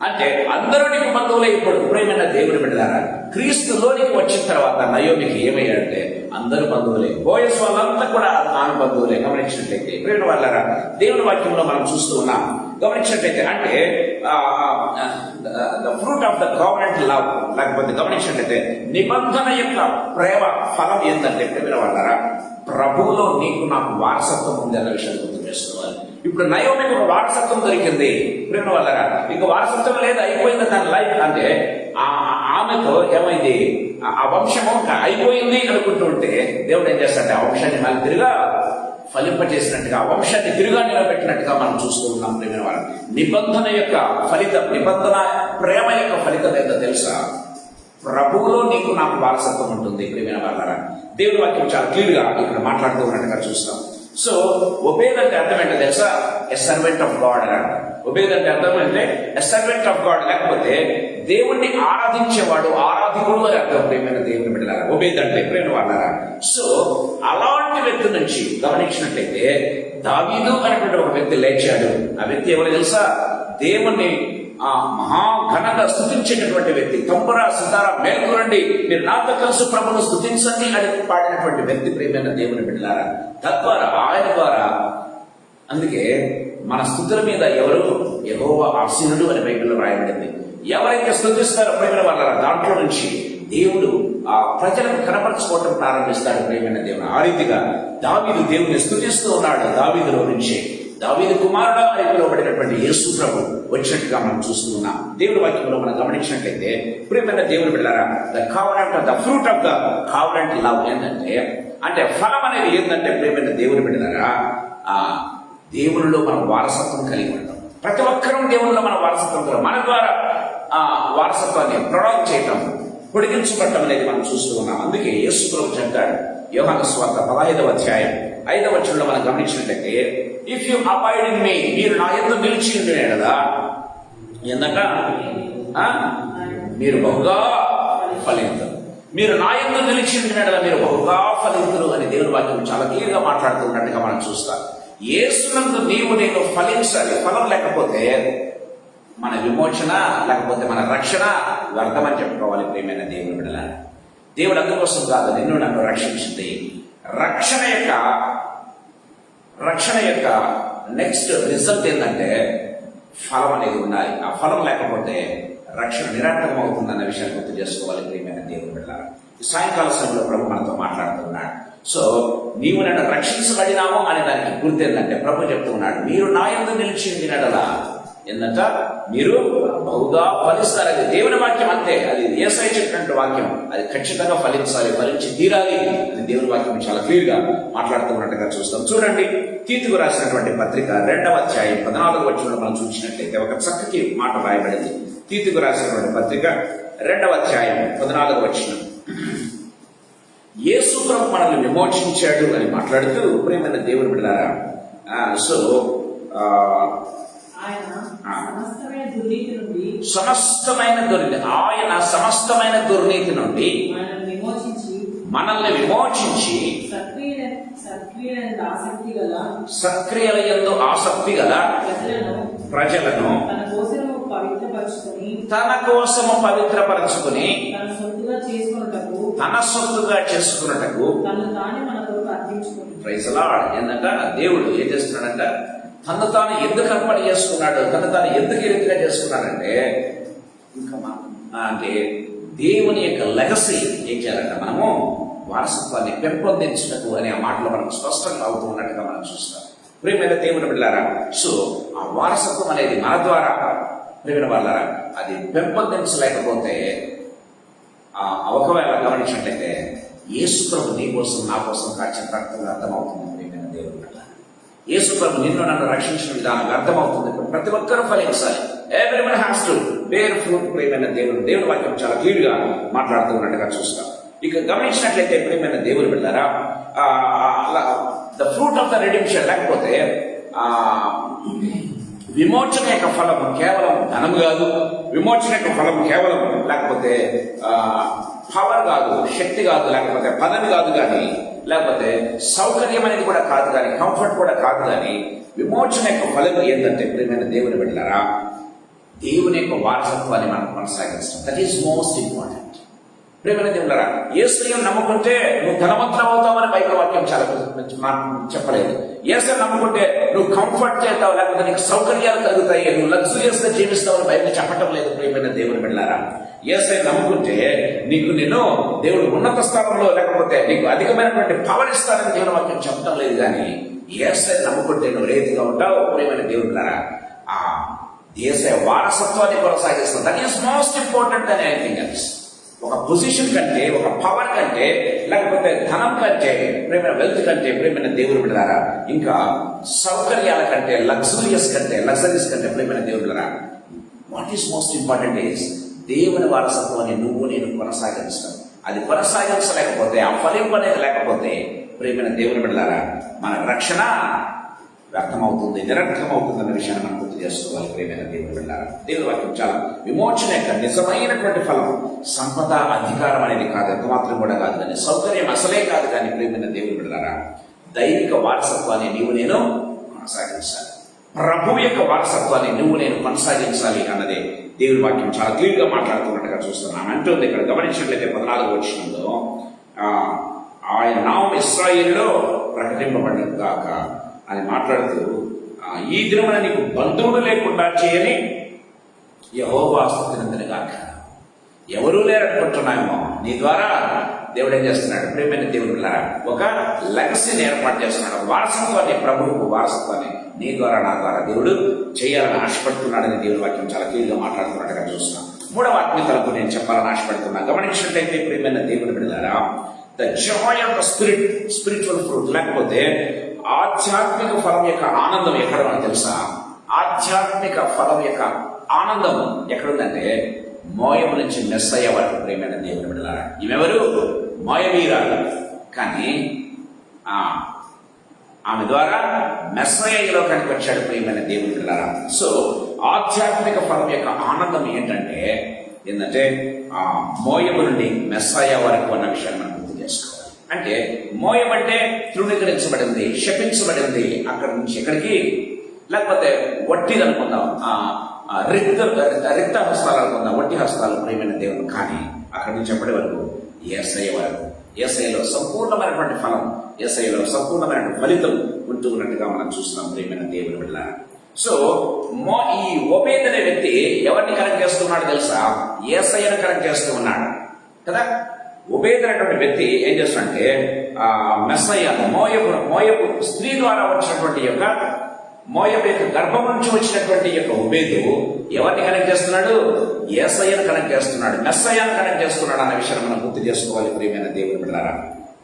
అంటే అందరూ నీకు బంధువులే. ఇప్పుడు ప్రియమైన దేవుని బిడ్డలారా, క్రీస్తులోనికి వచ్చిన తర్వాత నయోమికి ఏమయ్యాడంటే అందరూ బంధువులే. బోయస్ వాళ్ళంతా కూడా తాను బంధువులే. గమనించినట్లయితే ప్రియమైన వాళ్ళారా, దేవుని వాక్యంలో మనం చూస్తూ ఉన్నాం. గమనించినట్లయితే అంటే the fruit of the government love, లేకపోతే గమనించినట్లయితే నిబంధన యొక్క ప్రేమ ఫలం ఏంటంటే ప్రియమైన వాళ్ళారా, ప్రభువులో నీకు నాకు వారసత్వం ఉంది అన్న విషయాన్ని గుర్తు చేసుకోవాలి. ఇప్పుడు నయోమికి ఒక వారసత్వం దొరికింది ప్రేమ వల్ల, ఇక వారసత్వం లేదు, అయిపోయింది తన లైఫ్. అంటే ఆమెకు ఏమైంది, ఆ వంశము అయిపోయింది అనుకుంటూ ఉంటే దేవుడు ఏం చేస్తాడంటే ఆ వంశాన్ని మళ్ళీ తిరిగా ఫలింపజేసినట్టుగా, ఆ వంశాన్ని తిరిగా నిలబెట్టినట్టుగా మనం చూస్తూ ఉన్నాం. ప్రేమ వాళ్ళ నిబంధన యొక్క ఫలితం, నిబంధన ప్రేమ యొక్క ఫలితం ఏంటో తెలుసా, ప్రభువులో నీకు నాకు వారసత్వం ఉంటుంది. ప్రియమైన వాళ్ళ దేవుని వాక్యం చాలా క్లియర్ గా ఇక్కడ మాట్లాడుతూ ఉన్నట్టుగా చూస్తాం. సో ఒబేద్ అంటే అర్థం ఏంటో తెలుసా? ఎ సర్వెంట్ ఆఫ్ గాడ్ అని అంటారు. ఒబేద్ అంటే అర్థం అంటే ఎ సర్వెంట్ ఆఫ్ గాడ్, లేకపోతే దేవుణ్ణి ఆరాధించేవాడు, ఆరాధికుడు అని అర్థం. ప్రేమైన దేవుని బిడ్డలారా, ఒబేద్ అంటే ప్రేమ వాళ్ళారా. సో అలాంటి వ్యక్తి నుంచి గమనించినట్లయితే దావీదు అనేటువంటి ఒక వ్యక్తి లేచాడు. ఆ వ్యక్తి ఎవరు తెలుసా? దేవుణ్ణి ఆ మహాఘనంగా స్తుతించేటటువంటి వ్యక్తి. తంబురా సితారా మేల్కొనండి, మీరు నాతో కలిసి ప్రభువును స్తుతించండి అని పాడినటువంటి వ్యక్తి ప్రేమైన దేవుని బిడ్డలారా. తద్వారా ఆయన ద్వారా, అందుకే మన స్తుతుల మీద ఎవరు? యెహోవా ఆసీనుడు అని బైబిల్లో రాయబడింది. ఎవరైతే స్తుతిస్తారో ప్రేమైన వాళ్ళ దాంట్లో నుంచి దేవుడు ఆ ప్రజలకు కనపరచుకోవటం ప్రారంభిస్తాడు ప్రేమైన దేవుడు. ఆ రీతిగా దావీదు దేవుని స్తుతిస్తూ ఉన్నాడు. దావీదులో నుంచి దావీదు కుమారుడు అని పిలువబడినటువంటి యేసు ప్రభు వచ్చినట్టుగా మనం చూస్తూ ఉన్నాం. దేవుడి వాక్యంలో మనం గమనించినట్లయితే ప్రియమైన దేవుని బిడ్డలారా, the covenant of the fruit of the covenant love ఏంటంటే, అంటే ఫలం అనేది ఏంటంటే ప్రియమైన దేవుని బిడ్డలారా, దేవునిలో మనం వారసత్వం కలిగి ఉంటాం. ప్రతి ఒక్కరూ దేవునిలో మన వారసత్వం కలిగి, మన ద్వారా వారసత్వాన్ని ప్రొడక్ట్ చేయటం, పొడిగించబడటం అనేది మనం చూస్తూ ఉన్నాం. అందుకే యేసు ప్రభు చెప్తాడు యోహాను సువార్త 15వ అధ్యాయం 5వ వచనంలో మనం గమనించినట్లయితే, if you abide in me, మీరు నా యందు నిలిచి ఉండే కదా ఎందుక మీరు బహుగా ఫలించరు. మీరు నా యందు నిలిచి ఉండే కదా మీరు బహుగా ఫలించరు అని దేవుని వాక్యం చాలా క్లియర్గా మాట్లాడుతున్నట్టుగా మనం చూస్తాం. యేసునందు నీవు నేను ఫలించాలి. ఫలం లేకపోతే మన విమోచన, లేకపోతే మన రక్షణ వ్యర్థమని చెప్పుకోవాలి ప్రియమైన దేవుని బిడ్డలారా. దేవుడు అందుకోసం కాదు నిన్ను నన్ను రక్షించింది. రక్షణ యొక్క నెక్స్ట్ రిజల్ట్ ఏంటంటే ఫలం అనేది ఉండాలి. ఆ ఫలం లేకపోతే రక్షణ నిరర్థకం అవుతుందన్న విషయాన్ని గుర్తు చేసుకోవాలి ప్రియమైన దేవుని బిడ్డలారా. ఈ సాయంకాల సమయంలో ప్రభు మనతో మాట్లాడుతున్నాడు. సో నీవు నన్ను రక్షించబడినాము అనే దానికి గుర్తు ఏంటంటే ప్రభు చెప్తూ ఉన్నాడు, మీరు నా యందు నిలిచి ఉండినడలా ఏంటంట మీరు బహుగా ఫలిస్తారు. అది దేవుని వాక్యం అంతే, అది యేసయ్య చెప్పినటువంటి వాక్యం, అది ఖచ్చితంగా ఫలించాలి, ఫలించి తీరాలి అని దేవుని వాక్యం చాలా క్లియర్ గా మాట్లాడుతున్నట్టుగా చూస్తాం. చూడండి, తీతుకు రాసినటువంటి పత్రిక 2వ అధ్యాయం 14వ వచనంలో మనం చూసినట్లయితే ఒక చక్కటి మాట రాయబడింది. తీతుకు రాసినటువంటి పత్రిక 2వ అధ్యాయం 14వ వచనం, యేసు ప్రభు మనల్ని విమోచించాడు అని మాట్లాడుతూ ప్రేమైన దేవుని బిడ్డలారా, సో ఆయన సమస్తమైన దుర్నీతి నుండి మనల్ని విమోచించి సక్రియలయందు ఆసక్తి గల ప్రజలను తన కోసము పవిత్రపరచుకుని తన సొత్తుగా చేసుకున్నటకు ప్రైజ్ లార్డ్. ఏంటంట దేవుడు ఏం చేస్తున్నాడంట, తను తాను ఎందుకు అర్పణ చేసుకున్నాడు, తను తాను ఎందుకు ఎరుకగా చేసుకున్నాడంటే, ఇంకా అంటే దేవుని యొక్క లెగసీ ఏం చేయాలంట, మనము వారసత్వాన్ని పెంపొందించటకు అనే ఆ మాటలో మనకు స్పష్టంగా అవుతూ ఉన్నట్టుగా మనం చూస్తాం ప్రియమైన దేవుని బిడ్డలారా. సో ఆ వారసత్వం అనేది మన ద్వారా ప్రియమైన వాళ్ళారా అది పెంపొందించలేకపోతే ఒకవేళ గమనించినట్లయితే యేసు ప్రభు నీ కోసం నా కోసం కాచిన రక్తంగా అర్థమవుతుంది ప్రియమైన దేవుని బిడ్డలారా. యేసు ప్రభు నిన్ను నన్ను రక్షించిన విధానం అర్థమవుతుంది. ప్రతి ఒక్కరూ ఫలించాలి. Everyone has to bear fruit ప్రియమైన దేవుని వాక్యం చాలా క్లియర్ గా మాట్లాడుతూ ఉన్నట్టుగా చూస్తాం. ఇక గమనించినట్లయితే ప్రియమైన దేవుని బిడ్డలారా, the fruit of the redemption, లేకపోతే విమోచన యొక్క ఫలం కేవలం ధనం కాదు, విమోచన యొక్క ఫలం కేవలం లేకపోతే పవర్ కాదు, శక్తి కాదు, లేకపోతే పదవి కాదు, కానీ లేకపోతే సౌకర్యం అనేది కూడా కాదు, కానీ కంఫర్ట్ కూడా కాదు, కానీ విమోచన యొక్క ఫలం ఏంటంటే ప్రియమైన దేవుని బిడ్డలారా దేవుని యొక్క వారసత్వాన్ని మనం కొనసాగించడం. దట్ ఈస్ మోస్ట్ ఇంపార్టెంట్ ప్రియమైన దేవులారా. యేసుని నమ్ముకుంటే నువ్వు ధనవంతులు అవుతావని బైబిల్ వాక్యం చాలా చెప్పలేదు. యేసుని నమ్ముకుంటే నువ్వు కంఫర్ట్ చేస్తావు, లేకపోతే నీకు సౌకర్యాలు కలుగుతాయి, నువ్వు లగ్జూరియస్ గా జీవిస్తావని బైబిల్ చెప్పటం లేదు ప్రియమైన దేవుని బిడ్డలారా. యేసుని నమ్ముకుంటే నేను దేవుడు ఉన్నత స్థానంలో, లేకపోతే నీకు అధికమైనటువంటి పవర్ ఇస్తానని దేవుని వాక్యం చెప్పటం లేదు. కానీ యేసుని నమ్ముకుంటే నువ్వు రేతిగా ఉంటావు ప్రియమైన దేవుని బిడ్డలారా. ఆ దేశ వారసత్వాన్ని కొనసాగిస్తాం. దట్ ఈస్ మోస్ట్ ఇంపార్టెంట్ అని ఎనీథింగ్ ఎల్స్. ఒక పొజిషన్ కంటే, ఒక పవర్ కంటే, లేకపోతే ధనం కంటే, ప్రేమైన వెల్త్ కంటే ప్రేమైన దేవుని బిడ్డలారా, ఇంకా సౌకర్యాల కంటే, లగ్జరీస్ కంటే ప్రేమైన దేవుని బిడ్డలారా, what is most important is దేవుని వారసత్వాన్ని నువ్వు నేను కొనసాగించడం. అది కొనసాగించలేకపోతే, ఆ ఫలింపు అనేది లేకపోతే ప్రియమైన దేవుని బిడ్డలారా మన రక్షణ వ్యర్థమవుతుంది, నిరర్థకమవుతుంది అన్న విషయాన్ని మనం గుర్తు చేసుకోవాలి. ప్రియమైన దేవుని బిడ్డలారా, దేవుని వాక్యం చాలా విమోచన యొక్క నిజమైనటువంటి ఫలం సంపద అధికారం అనేది కాదు, ఎంత మాత్రం కూడా కాదు, కానీ సౌకర్యం అసలే కాదు. కానీ ప్రియమైన దేవుని బిడ్డలారా, దైవిక వారసత్వాన్ని నీవు నేను కొనసాగించాలి. ప్రభు యొక్క వారసత్వాన్ని నువ్వు నేను కొనసాగించాలి అన్నదే దేవుని వాక్యం చాలా క్లియర్గా మాట్లాడుతున్నట్టుగా చూస్తున్నాను. అంటుంది ఇక్కడ గమనించినట్లయితే 14వ వచనంలో ఆయన నామం ఇశ్రాయేలులో ప్రకటింపబడినది కాక అని మాట్లాడుతూ, ఈ దినమున నీకు బంధువులు లేకుండా చేయని యెహోవా స్తుతినందును గాక. ఎవరూ లేరనుకుంటున్నామో నీ ద్వారా దేవుడు ఏం చేస్తున్నాడు? ప్రియమైన దేవుని బిడ్డలారా, ఒక లెగసీని ఏర్పాటు చేస్తున్నాడు, వారసత్వాన్ని, ప్రభువుకు వారసత్వాన్ని నీ ద్వారా నా ద్వారా దేవుడు చేయాలని ఆశపడుతున్నాడని దేవుని వాక్యం చాలా క్లియర్గా మాట్లాడుతున్నట్టుగా చూస్తున్నాం. 3వ ఆత్మీయతలకు నేను చెప్పాలని ఆశపడుతున్నా. గమనించినట్లయితే ప్రియమైన దేవుని బిడ్డలారా, the Joy of the spiritual fruit, లేకపోతే ఆధ్యాత్మిక ఫలం యొక్క ఆనందం ఎక్కడ మనకు తెలుసా? ఆధ్యాత్మిక ఫలం యొక్క ఆనందం ఎక్కడుందంటే మోయము నుంచి మెస్సయ్య వరకు. ప్రియమైన దేవుని బిడ్డలారా, ఈమెవరు? మోయమీరాలు, కానీ ఆమె ద్వారా మెస్సయ్యలో కనిపించాడు. ప్రియమైన దేవుని బిడ్డలారా, సో ఆధ్యాత్మిక ఫలం యొక్క ఆనందం ఏంటంటే మోయము నుండి మెస్సయ్య వరకు అన్న విషయాన్ని మనం గుర్తు చేసుకోవాలి. అంటే మోయం అంటే తృణీకరించబడింది, శపించబడింది, అక్కడి నుంచి ఎక్కడికి, లేకపోతే వట్టిది అనుకుందాం, రిక్త హస్తాలు అనుకుందాం, వట్టి హస్తాలు. ప్రియమైన దేవుడు, కానీ అక్కడి నుంచి ఎప్పటి వరకు? యేసయ్య వరకు. యేసయ్యలో సంపూర్ణమైనటువంటి ఫలం, యేసయ్యలో సంపూర్ణమైన ఫలితం ఉంటూ ఉన్నట్టుగా మనం చూస్తున్నాం. ప్రియమైన దేవుని బిడ్డలారా, సో ఈ ఓబేద్ అనే వ్యక్తి ఎవరిని కనెక్ట్ చేస్తున్నాడు తెలుసా? యేసయ్యను కనెక్ట్ చేస్తూ ఉన్నాడు కదా. ఓబేద్ అనేటువంటి వ్యక్తి ఏం చేస్తున్నాడంటే మెస్సయ్య, మోయపు స్త్రీ ద్వారా వచ్చినటువంటి యొక్క మోయబు యొక్క గర్భం నుంచి వచ్చినటువంటి యొక్క ఓబేదు ఎవరిని కనెక్ట్ చేస్తున్నాడు? యేసయ్యను కనెక్ట్ చేస్తున్నాడు, మెస్సయ్యను కనెక్ట్ చేస్తున్నాడు అన్న విషయాన్ని మనం గుర్తు చేసుకోవాలి. ప్రియమైన దేవుని బిడ్డలారా,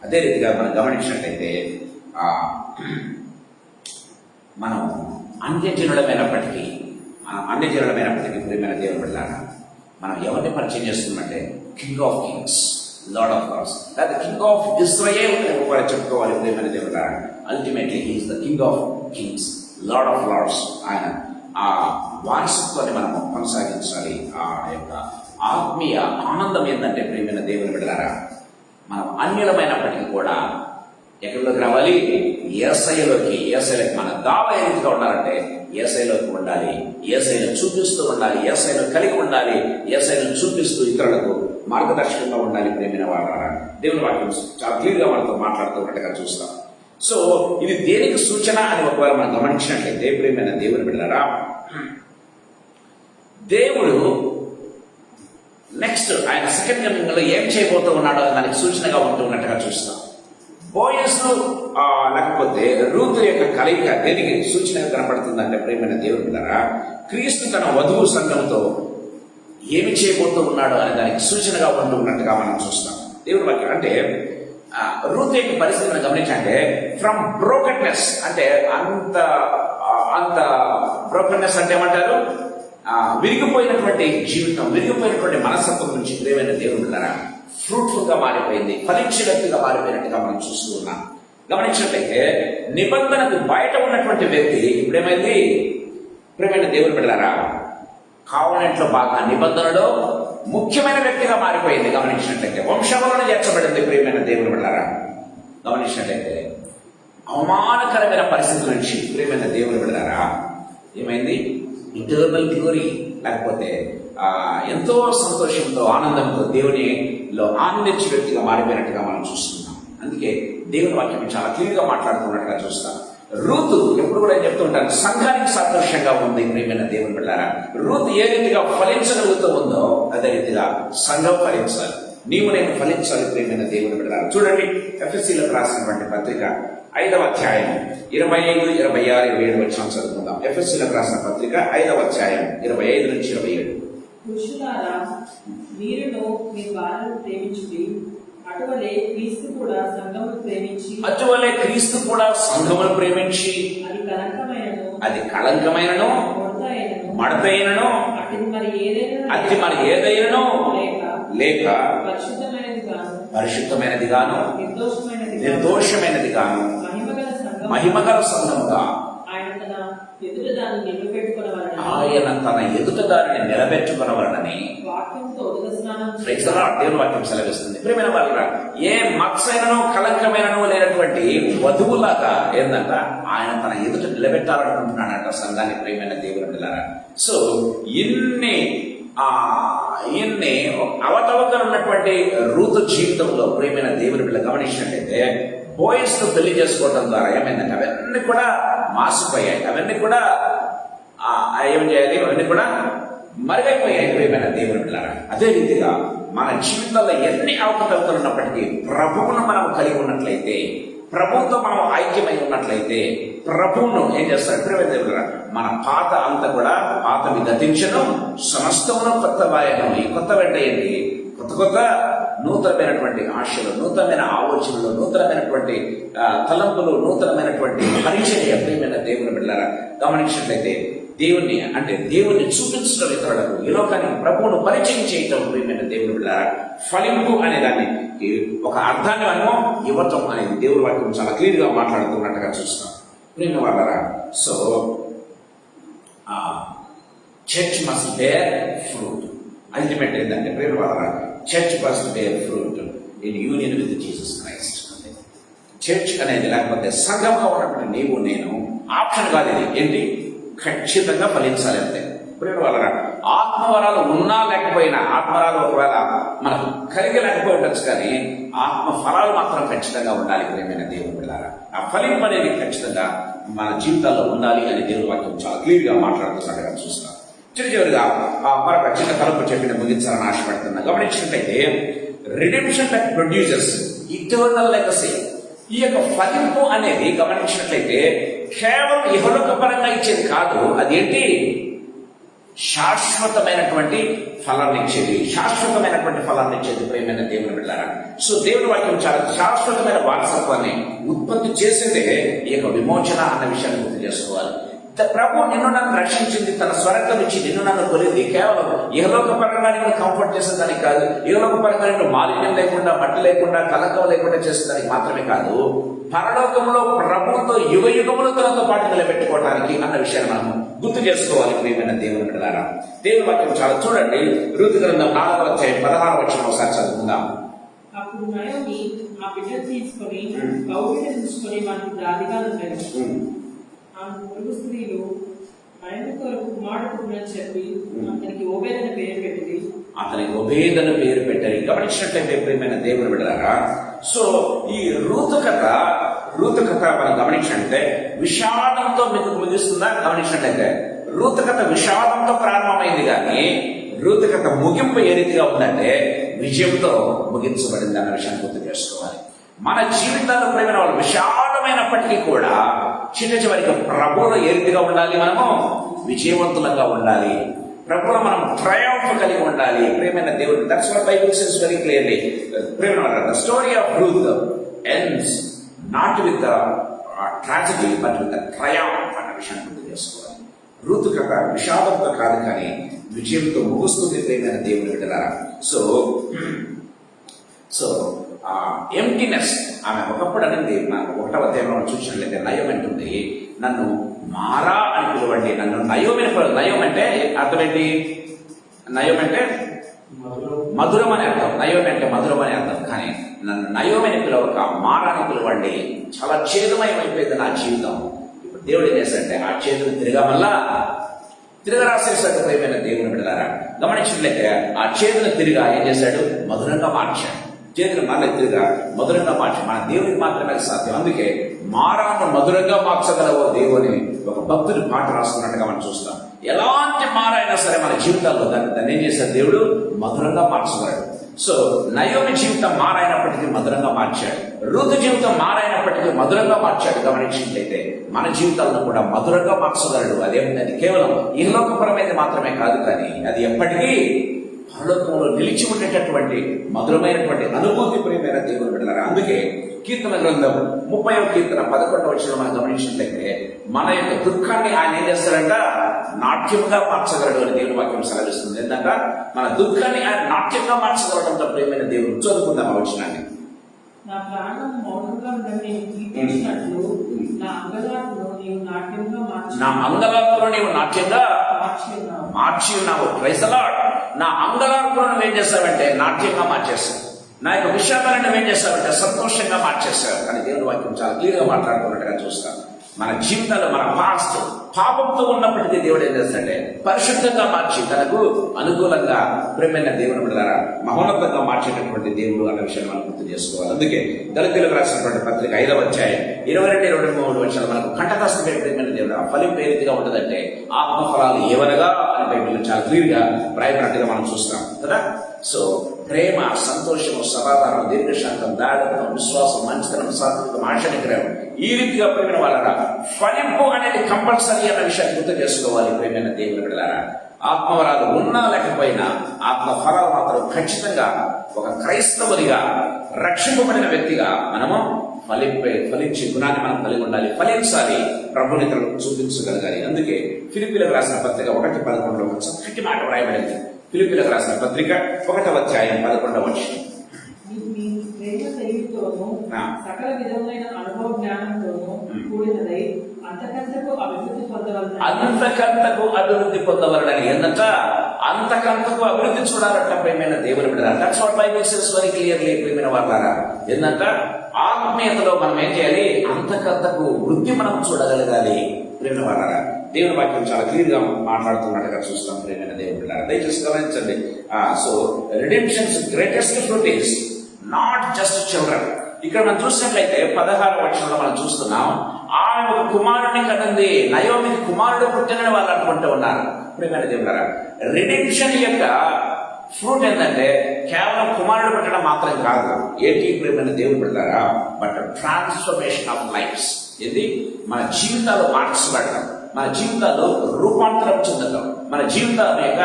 అదే రీతిగా మనం గమనించినట్లయితే మనం అన్యజనులమైనప్పటికీ ప్రియమైన దేవుని బిడ్డలారా, మనం ఎవరిని పరిచయం చేస్తున్నామంటే king of kings, lord of lords, లేదా కింగ్ ఆఫ్ ఇజ్రాయేల్ అని కూడా చెప్పుకోవాలి. ప్రియమైన దేవుని బిడ్డలారా, ultimately he is the king of kings, lord of lords. ఆయన ఆ వారసత్వాన్ని మనం కొనసాగించాలి. ఆ యొక్క ఆత్మీయ ఆనందం ఏంటంటే ప్రియమైన దేవుని బిడ్డలారా, మనం అన్యులమైనప్పటికీ కూడా ఎక్కడిలోకి రావాలి? యేసయ్యలోకి. మన దావ ఏ రీతిగా ఉండాలంటే యేసయ్యలోకి ఉండాలి, యేసయ్యను చూపిస్తూ ఉండాలి, యేసయ్యను కలిగి ఉండాలి, యేసయ్యను చూపిస్తూ ఇతరులకు మార్గదర్శకంగా ఉండాలి. ప్రియమైన వాళ్ళ దేవుని వాక్యం చాలా క్లియర్గా మనతో మాట్లాడుతున్నట్టుగా చూస్తాం. సో ఇది దేనికి సూచన అని ఒకవేళ మనం గమనించినట్లయితే ప్రియమైన దేవుని బిడ్డలారా, దేవుడు నెక్స్ట్ ఆయన సెకండ్ కమింగ్ లో ఏం చేయబోతూ ఉన్నాడో దానికి సూచనగా ఉంటూ ఉన్నట్టుగా చూస్తాం. బోయస్ లేకపోతే రూతు యొక్క కలయిక దేనికి సూచనగా కనపడుతుందంటే ప్రియమైన దేవుని బిడ్డలారా, క్రీస్తు తన వధువు సంఘంతో ఏమి చేయబోతూ ఉన్నాడో అనే దానికి సూచనగా ఉంటూ ఉన్నట్టుగా మనం చూస్తాం. దేవుని వాక్యం అంటే రూతు యొక్క పరిస్థితిని గమనించంటే ఫ్రమ్ బ్రోకెన్నెస్, అంటే అంత బ్రోకెన్నెస్ అంటే ఏమంటారు? విరిగిపోయినటువంటి జీవితం, విరిగిపోయినటువంటి మనస్తత్వం నుంచి ప్రియమైన దేవుని బిడ్డలారా ఫ్రూట్ఫుల్ గా మారిపోయింది, ఫలించే వ్యక్తిగా మారిపోయినట్టుగా మనం చూస్తూ ఉన్నాం. గమనించినట్లయితే నిబంధనకు బయట ఉన్నటువంటి వ్యక్తి ఇప్పుడేమైంది? ప్రియమైన దేవుని బిడ్డలారా, కావనెంట్లో బాగా నిబంధనలో ముఖ్యమైన వ్యక్తిగా మారిపోయింది. గమనించినట్లయితే వంశంలోనే చేర్చబడింది. ప్రియమైన దేవుని బిడ్డలారా, గమనించినట్లయితే అవమానకరమైన పరిస్థితుల నుంచి ప్రియమైన దేవుని బిడ్డలారా ఏమైంది? ఇంటర్నల్ గ్లోరీ, లేకపోతే ఎంతో సంతోషంతో ఆనందంతో దేవునిలో ఆనందించే వ్యక్తిగా మారిపోయినట్టుగా మనం చూస్తున్నాం. అందుకే దేవుని వాక్యం చాలా క్లియర్గా మాట్లాడుతున్నట్టుగా చూస్తాం. రూతు ఎప్పుడు కూడా చెప్తూ ఉంటాను, సంఘానికి సాదృశ్యంగా ఉంది. ప్రియమైన దేవుని బిడ్డలారా, రూతు ఏ రీతిగా ఫలించగలుగుతూ ఉందో అదే రీతిగా సంఘం ఫలించాలి, నీవు నేను ఫలించాలి. ప్రియమైన దేవుని బిడ్డలారా, చూడండి ఎఫెసీలకు రాసినటువంటి పత్రిక 5వ అధ్యాయం 25, 26, 27 వచనం చదువుకుందాం. ఎఫెసీలకు రాసిన పత్రిక 5వ అధ్యాయం 25 నుంచి 27. పురుషులారా, మీరును మీ భార్యను ప్రేమించుడి, అటువలే క్రీస్తు కూడా సంఘమును ప్రేమించి అది కళంకమైనను మడతైనను అతి మరి ఏదైనను లేక పరిశుద్ధమైనది గాను నిర్దోషమైనది గాను మహిమగల సంఘం మహిమగల సంఘముగా ఆయన తన ఎదుట దాన్ని నిలబెట్టుకున్నవారని ఆయన తన ఎదుట దానిని నిలబెట్టుకున్నవారని వాక్యంతో ఉదక స్నానం ప్రైజ్ ది లార్డ్. దేవుని వాక్యం సెలవిస్తుంది. ప్రియమైన వాళ్ళ ఏ మత్సైనను కలంకమైనను లేనటువంటి వధువులాగా ఏందంట ఆయన తన ఎదుట నిలబెట్టాలనుకుంటున్నాడంట సంఘాన్ని. ప్రియమైన దేవుని బిడ్డలారా, సో ఇన్ని అవతవకలు ఉన్నటువంటి రూతు జీవితంలో ప్రియమైన దేవుని బిడ్డ గమనించినట్టయితే బోయస్ ను పెళ్లి చేసుకోవడం ద్వారా ఏమైందంటే అవన్నీ కూడా మాసిపోయాయి, అవన్నీ కూడా ఏం చేయాలి, అవన్నీ కూడా మరుగైపోయాయి. ప్రియమైన దేవుని బిడ్డలారా, అదే రీతిగా మన జీవితంలో ఎన్ని అవకతవకలు ఉన్నప్పటికీ ప్రభువును మనం కలిగి ఉన్నట్లయితే, ప్రభువుతో మనం ఐక్యమై ఉన్నట్లయితే ప్రభువును ఏం చేస్తాడు ప్రియమైన దేవుడు, మన పాత అంతా కూడా పాతవి గతించను, సమస్తమును కొత్త వాయనం. ఈ కొత్త వెంట ఏంటి, కొత్త నూతనమైనటువంటి ఆశలు, నూతనమైన ఆలోచనలు, నూతనమైనటువంటి తలంపులు, నూతనమైనటువంటి పరిచర్య. ప్రియమైన దేవుని బిడ్డలారా గమనించినట్లయితే దేవుణ్ణి అంటే దేవుణ్ణి చూపించడం ఇతరులకు, ఈ లోకానికి ప్రభువును పరిచయం చేయటం. ప్రియమైన దేవుని బిడ్డలారా ఫలింపు అనే దాన్ని ఒక అర్థాన్ని మనము ఇవ్వటం అనేది దేవుని వాక్యం చాలా క్లియర్ గా మాట్లాడుతున్నట్టుగా చూస్తాం. ప్రియమైన వాళ్ళరా, so church must bear fruit. Ultimate ఏంటంటే ప్రియమైన వాళ్ళరా, church must bear fruit in union with Jesus Christ. Church అనేది లేకపోతే సంఘంగా ఉన్నటువంటి నీవు నేను ఆప్షన్ కాదు, ఇది ఏంటి ఖచ్చితంగా ఫలించాలి అంతే. ప్రియమైన వాళ్ళరా, ఆత్మవరాలు ఉన్నా లేకపోయినా, ఆత్మవరాలు ఒకవేళ మనకు కలిగి లేకపోయి ఉండొచ్చు, కానీ ఆత్మ ఫలాలు మాత్రం ఖచ్చితంగా ఉండాలి. ప్రియమైన దేవుని బిడ్డలారా, ఆ ఫలింపు అనేది ఖచ్చితంగా మన జీవితాల్లో ఉండాలి అని దేవుని వాక్యం చాలా క్లియర్ గా మాట్లాడుతున్నట్టుగా చూస్తాం. చివరిగా మరొక చిన్న తలుపు చెప్పిన ముగించాలని ఆశపడుతున్నా. గమనించినట్లయితే redemption that produces eternal legacy. ఈ యొక్క ఫలింపు అనేది గమనించినట్లయితే కేవలం ఇహలోక పరంగా ఇచ్చేది కాదు, అదేంటి శాశ్వతమైనటువంటి ఫలాన్ని ఇచ్చేది, శాశ్వతమైనటువంటి ఫలాన్ని ఇచ్చేది. ప్రియమైన దేవుని బిడ్డలారా, సో దేవుని వాక్యం చాలా శాశ్వతమైన వారసత్వాన్ని ఉత్పత్తి చేసేదే ఈ యొక్క విమోచన అన్న విషయాన్ని గుర్తు చేసుకోవాలి. ప్రభు నిన్ను నన్ను రక్షించింది, తన స్వరత్వం ఇచ్చి నిన్ను నన్ను కొలింది కేవలం ఇహలోక పరంగా నిన్ను కంఫర్ట్ చేసేదానికి కాదు, ఇహలోక పరంగా నిన్ను మాలిన్యం లేకుండా, మట్టి లేకుండా, కలంకం లేకుండా చేసేదానికి మాత్రమే కాదు, పరలోకంలో ప్రభుత్వం యుగ యుగములు తనతో పాటు నిలబెట్టుకోవడానికి అన్న విషయాన్ని మనం గుర్తు చేసుకోవాలి. ప్రియమైన దేవుని బిడ్డలారా, దేవుని వాక్యం చాలా చూడండి. ఋతు గ్రంథం 4వ అధ్యాయం 16వ వచనం ఒకసారి చదువుకుందాం. అప్పుడు నయోమి ఆ బిడ్డ తీసుకొని కౌగిట తీసుకొని మనకు దారిగా ఉండేది. ఆమె పొరుగు స్త్రీలు ఆయన కొరకు కుమారుడు పుట్టినని చెప్పి అతనికి ఓబేదన పేరు పెట్టింది. అతనికి ఓబేదన పేరు పెట్టారు. గమనించినట్లయితే ప్రియమైన దేవుని బిడ్డలారా, సో ఈ రూతు కథ మనం గమనించినట్లయితే విషాదంతో ముగిస్తుందా? గమనించినట్లయితే రూతు కథ విషాదంతో ప్రారంభమైంది, కానీ రూతు కథ ముగింపు ఏ రీతిగా ఉందంటే విజయంతో ముగించబడింది అన్న విషయాన్ని గుర్తు చేసుకోవాలి. మన జీవితాల్లో ప్రేమైన వాళ్ళు విశాలమైనప్పటికీ కూడా చివరికి ప్రభువులో ఏ రీతిగా ఉండాలి, మనము విజయవంతులంగా ఉండాలి, ప్రభువులో మనం ట్రయంఫ్ కలిగి ఉండాలి. ప్రేమైన దేవుడు, that's what Bible says very clearly. ప్రేమైన the story of Ruth ends not with the tragedy but with the triumph అన్న విషయాన్ని గుర్తు చేసుకోవాలి. రూతు కథ విషాదంతో కాదు, కానీ విజయంతో ముగుస్తుంది. ప్రేమైన దేవుని బిడ్డలారా, సో ఎంప్టీనెస్ ఆమె ఒకప్పుడు అనేది మనం 1వ అధ్యాయంలో చూసినట్లయితే నయం అంటుంది, నన్ను మారా అని పిలవండి, నన్ను నయం అంటే అర్థం ఏంటి? నయం అంటే మధురం అని అర్థం, నయం అంటే మధురం అని అర్థం. కానీ నన్ను నయోమని పిలవక మారాని పిలవండి, చాలా ఛేదమయమైపోయింది నా జీవితం. ఇప్పుడు దేవుడు ఏం చేశాడంటే ఆ చేతులు తిరగరాసేసాడు. ప్రియమైన దేవుని బిడ్డలారా, గమనించినట్లయితే ఆ చేతులు తిరిగా ఏం చేశాడు? మధురంగా మార్చాడు. చేతులు మళ్ళీ తిరిగా మధురంగా మార్చి మన దేవునికి మాత్రమే సాధ్యం. అందుకే మారాను మధురంగా మార్చగలవో దేవుని ఒక భక్తుడి పాట రాస్తున్నట్టుగా మనం చూస్తాం. ఎలాంటి మారైనా సరే మన జీవితాల్లో దాన్ని ఏం చేశాడు? దేవుడు మధురంగా మార్చగలడు. సో నయోమి జీవితం మారైనప్పటికీ మధురంగా మార్చాడు, ఋతు జీవితం మారైనప్పటికీ మధురంగా మార్చాడు. గమనించినట్లయితే మన జీవితాలను కూడా మధురంగా మార్చగలడు. అదేమిటది? కేవలం ఇహలోకపరమైనది మాత్రమే కాదు, కానీ అది ఎప్పటికీ పరలోకంలో నిలిచి ఉండేటటువంటి మధురమైనటువంటి అనుభూతి. ప్రియమైన దేవుని బిడ్డలారా, అందుకే కీర్తన గ్రంథం 30వ కీర్తన 11వ వచనం మనం గమనించినట్లయితే మన యొక్క దుఃఖాన్ని ఆయన ఏం చేస్తాడంట, నాట్యంగా మార్చగలడు అని దేవుని వాక్యం సెలవిస్తుంది. ఏంటంట, మన దుఃఖాన్ని ఆయన నాట్యంగా మార్చగలడంతో ప్రేమైన దేవుడు. చదువుకుందాం ఆ వచనాన్ని. నా ప్రాణం మౌనంగా ఉండని నేను కీర్తించినట్లు నా అంగలార్పును నీవు నాట్యంగా నా అంగలార్పును నీవు నాట్యంగా మార్చి మార్చి ఉన్నావు. Praise the lord. నా అంగలార్పును నువ్వు ఏం చేస్తావంటే నాట్యంగా మార్చేస్తావు. నా యొక్క విషయాలను నువ్వేం చేస్తావంటే సంతోషంగా మార్చేస్తావు అని దేవుని వాక్యం చాలా క్లియర్ గా మాట్లాడుకున్నట్టుగా చూస్తాం. మన జీవితాలు, మన పాస్ట్ పాపంతో ఉన్నప్పటికీ దేవుడు ఏం చేస్తాడంటే పరిశుద్ధంగా మార్చి తనకు అనుకూలంగా ప్రేమైన దేవుని బిడ్డలారా మహోన్నతంగా మార్చేటటువంటి దేవుడు అన్న విషయాన్ని మనం గుర్తు చేసుకోవాలి. అందుకే గలతీయులకు రాసినటువంటి పత్రిక 5వ అధ్యాయం 22-23 వచనాలు మనకు కంటకస్తమైన ప్రేమైన దేవుడు ఆ ఫలింపు ఏ రీతిగా ఉంటుందంటే ఆత్మఫలాలు ఏవనగా అని బైబిల్లో చాలా క్లియర్ గా రాయబడినట్టుగా మనం చూస్తాం కదా. సో ప్రేమ, సంతోషము, సమాధానం, దీర్ఘశాంతం, దారిద్ర్యం, విశ్వాసం, మంచితనం, సాత్వికం, ఆశనిగ్రహం, ఈ రీతిగా ప్రేమైన వాళ్ళరా ఫలింపు అనేది కంపల్సరీ అన్న విషయాన్ని గుర్తు చేసుకోవాలి. ప్రేమైన దేవుని బిడ్డలారా ఆత్మవరాలు ఉన్నా లేకపోయినా ఆత్మఫలాలు మాత్రం ఖచ్చితంగా ఒక క్రైస్తవునిగా రక్షింపబడిన వ్యక్తిగా మనము ఫలించే గుణాన్ని మనం కలిగి ఉండాలి. ఫలించాలి, ప్రభుని చూపించగలగాలి. అందుకే ఫిలిప్పీలకు రాసిన పత్రిక 1:11 ఒక చక్కటి మాట వ్రాయబడింది. ఫిలిప్పీలకు రాసిన పత్రిక 1వ అధ్యాయం 11వ వచనం. సకల విధమైన అనుభవ జ్ఞానంతోనూ కూడినదై అంతకంతకు అభివృద్ధి పొందవలనని. ఏంటంట, అంతకంతకు అభివృద్ధి చూడాలట ప్రేమైన దేవుని బిడ్డ. That's what Bible says very clearly ప్రేమైన వాళ్ళారా. ఏంటంట, ఆత్మీయతలో మనం ఏం చేయాలి, అంతకంతకు వృద్ధి మనం చూడగలగాలి ప్రేమైన వాళ్ళారా. దేవుని వాక్యం చాలా క్లియర్ గా మాట్లాడుతున్నట్టుగా చూస్తాం ప్రేమైన దేవుని బిడ్డ. దయచేసి గమనించండి. So redemption's greatest fruit is not just children. ఇక్కడ మనం చూసినట్లయితే 16వ వచనంలో మనం చూస్తున్నాం, ఆమె ఒక కుమారుడిని కనుంది, నయోమికి కుమారుడు పుట్టినని వాళ్ళు అనుకుంటూ ఉన్నారు. ప్రియమైన దేవులారా, రిడెంప్షన్ యొక్క ఫ్రూట్ ఏంటంటే కేవలం కుమారుడు పుట్టడం మాత్రం కాదు. ఏంటి ప్రియమైన దేవుని బిడ్డలారా, బట్ ట్రాన్స్ఫర్మేషన్ ఆఫ్ లైఫ్స్. ఇది మన జీవితాలు మార్చబడటం, మన జీవితాల్లో రూపాంతరం చెందటం, మన జీవితాల యొక్క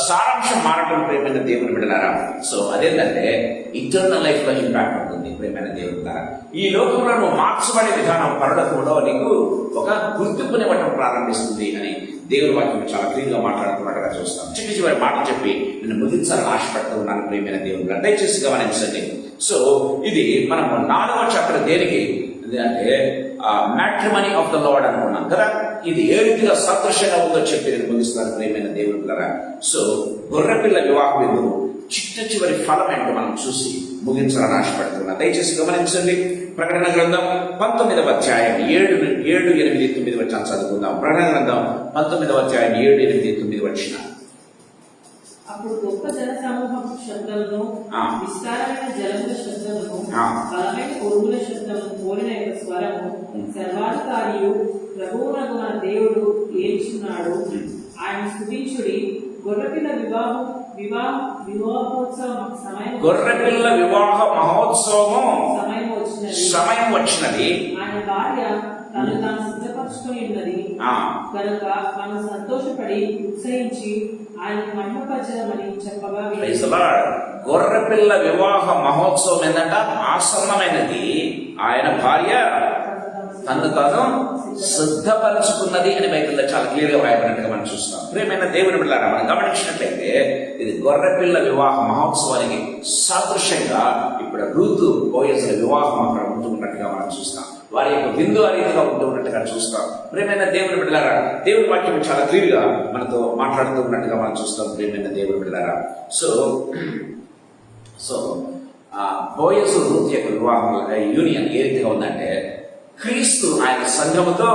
సారాంశం మారటం ప్రేమైన దేవుని బిడ్డలారా. సో అదేంటంటే ఇటర్నల్ లైఫ్ లో ఇంపాక్ట్ ఉంటుంది ప్రేమైన దేవుని బిడ్డలారా. ఈ లోకంలో నువ్వు మార్చబడే విధానం పరలోకంలో నీకు ఒక గుర్తింపునివ్వటం ప్రారంభిస్తుంది అని దేవుని వాక్యం చాలా క్లియర్ గా మాట్లాడుతున్నట్టుగా చూస్తాం. చివరి మాట చెప్పి నేను ముగించాలని ఆశపడుతూ ఉన్నాను ప్రేమైన దేవుని బిడ్డ. దయచేసి గమనించండి. సో ఇది మనం 4వ చాప్టర్ దేనికి అంటే మ్యాట్రిమనీ ఆఫ్ ద లార్డ్ అనుకున్నాం కదా. ఇది ఏ రీతిగా సదృశ్యంగా ఉందో చెప్పి నేను ముగిస్తాను ప్రేమైన దేవుని బిడ్డలారా. సో గొర్రెపిల్ల వివాహ విందును చివరి ఫలం ఏంటో మనం చూసి ముగించాలని ఆశపడుతున్నా. దయచేసి గమనించండి. ప్రకటన గ్రంథం 19వ అధ్యాయం 7, 8, 9 వచనాలు చదువుకుందాం. ప్రకటన గ్రంథం 19వ అధ్యాయం 7, 8, 9 వచనాలు. అప్పుడు గొప్ప జన సమూహం శబ్దమును, విస్తారమైన జలముల శబ్దమును, బలమైన ఉరుముల శబ్దము, కోరిన యొక్క స్వరము, సర్వాధికారియు ప్రభువునకు మన దేవుడు ఏల్చున్నాడు, ఆయన స్తుతించుడి. గొర్రెపిల్ల గొర్రెపిల్ల వివాహ మహోత్సవము సమయం వచ్చినది. ఆయన భార్య తను తాను సిద్ధపరచుకొని ఉన్నది కనుక మనం సంతోషపడి ఉత్సహించి ఆయన మహిమపరచమని చెప్పగా, గొర్రెపిల్ల వివాహ మహోత్సవం ఏంటంట ఆసన్నమైనది. ఆయన భార్య తను తాను సిద్ధపరచుకున్నది అని బైబిల్లో చాలా క్లియర్ గా వ్రాయబడినట్టుగా మనం చూస్తాం. ప్రియమైన దేవుని బిడ్డలారా, మనం గమనించినట్లయితే ఇది గొర్రెపిల్ల వివాహ మహోత్సవానికి సాదృశ్యంగా ఇప్పుడు రూతు బోయజుల వివాహం అక్కడ ఉంటున్నట్టుగా మనం చూస్తాం. వారి యొక్క బిందు ఆ రీతిగా ఉంటున్నట్టుగా చూస్తాం. ప్రియమైన దేవుని బిడ్డలారా, దేవుని వాక్యం చాలా క్లియర్ గా మనతో మాట్లాడుతూ ఉన్నట్టుగా మనం చూస్తాం. ప్రియమైన దేవుని బిడ్డలారా, సో బోయజు రూతు యొక్క వివాహం యూనియన్ ఏ రీతిగా ఉందంటే క్రీస్తు ఆయన సంఘముతో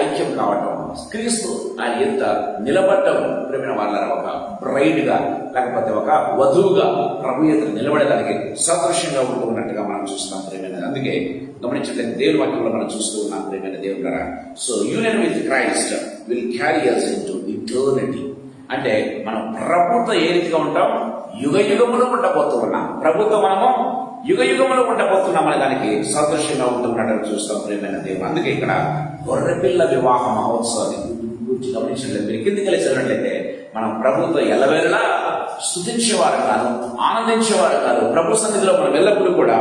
ఐక్యం కావటం, క్రీస్తు ఆయన ఎంత నిలబడటం ప్రేమైన వాళ్ళ ఒక బ్రైడ్ గా లేకపోతే ఒక వధువుగా ప్రభు ఎదురు నిలబడడానికి సదృశ్యంగా ఉంటున్నట్టుగా మనం చూస్తున్నాం ప్రేమైన. అందుకే గమనించట్లేదు దేవుని వాక్యంలో మనం చూస్తూ ఉన్నాం ప్రేమైన దేవుని ద్వారా. So union with Christ will carry us into eternity. అంటే మనం ప్రభుత్వం ఏ రీతిగా ఉంటాం, యుగ యుగములు ఉండబోతూ ఉన్నాం. ప్రభుత్వం మనము యుగ యుగములు ఉండబోతున్నాం అనే దానికి సదృశ్యంగా ఉంటున్నట్టు చూస్తాం ప్రేమైన దేవుడు. అందుకే ఇక్కడ గొర్రెపిల్ల వివాహ మహోత్సవాన్ని గురించి గమనించలేదు. మీరు కిందికి వెళ్ళి చదివినట్లయితే మనం ప్రభుతో ఎల్లవేళలా స్తుతించేవారు కాదు, ఆనందించేవారు కాదు. ప్రభు సన్నిధిలో మనం ఎల్లప్పుడూ కూడా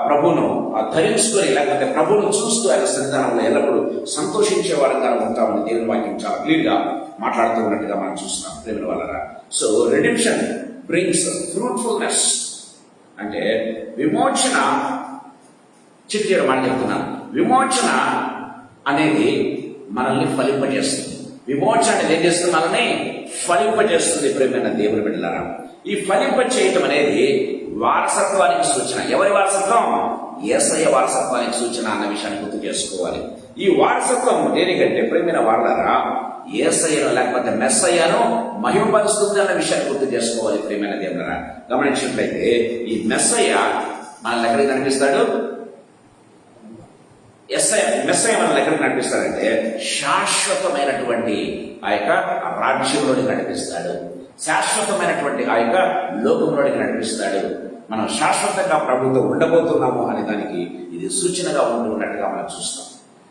ప్రభువును ధరించుకొని, లేకపోతే ప్రభువును చూస్తూ ఆయన సన్నిధానంలో ఎల్లప్పుడూ సంతోషించేవారు కాదు ఉంటామని దేవుని వాక్యం చాలా క్లియర్ గా మాట్లాడుతూ ఉన్నట్టుగా మనం చూస్తున్నాం ప్రేమ వలన. సో రిడెంప్షన్ బ్రింగ్స్ ఫ్రూట్ఫుల్నెస్, అంటే విమోచన. చిట్టిగా మాట చెప్తున్నాను, విమోచన అనేది మనల్ని ఫలింపజేస్తుంది. విమోచన అనేది ఏం చేస్తుంది? మనల్ని ఫలింపజేస్తుంది ప్రేమైన దేవుని బిడ్డలారా. ఈ ఫలింప చేయటం అనేది వారసత్వానికి సూచన. ఎవరి వారసత్వం? యేసయ్య వారసత్వానికి సూచన అన్న విషయాన్ని గుర్తు చేసుకోవాలి. ఈ వారసత్వం దేనికంటే ప్రేమైన వారలారా, యేసయ్యను లేకపోతే మెస్సయ్యను మహిమపరుస్తుంది అన్న విషయాన్ని గుర్తు చేసుకోవాలి ప్రేమైన దేవులారా. గమనించినట్లయితే ఈ మెస్సయ్య మనల్ని ఎక్కడికి కనిపిస్తాడు? మెస్సయ్య మనల్ని ఎక్కడికి నడిపిస్తాడంటే శాశ్వతమైనటువంటి ఆ యొక్క రాజ్యంలోకి నడిపిస్తాడు. శాశ్వతమైనటువంటి ఆ యొక్క లోకంలోకి నడిపిస్తాడు. మనం శాశ్వతంగా ప్రభుత్వం ఉండబోతున్నాము అనే దానికి ఇది సూచనగా ఉన్నట్టుగా మనం చూస్తాం.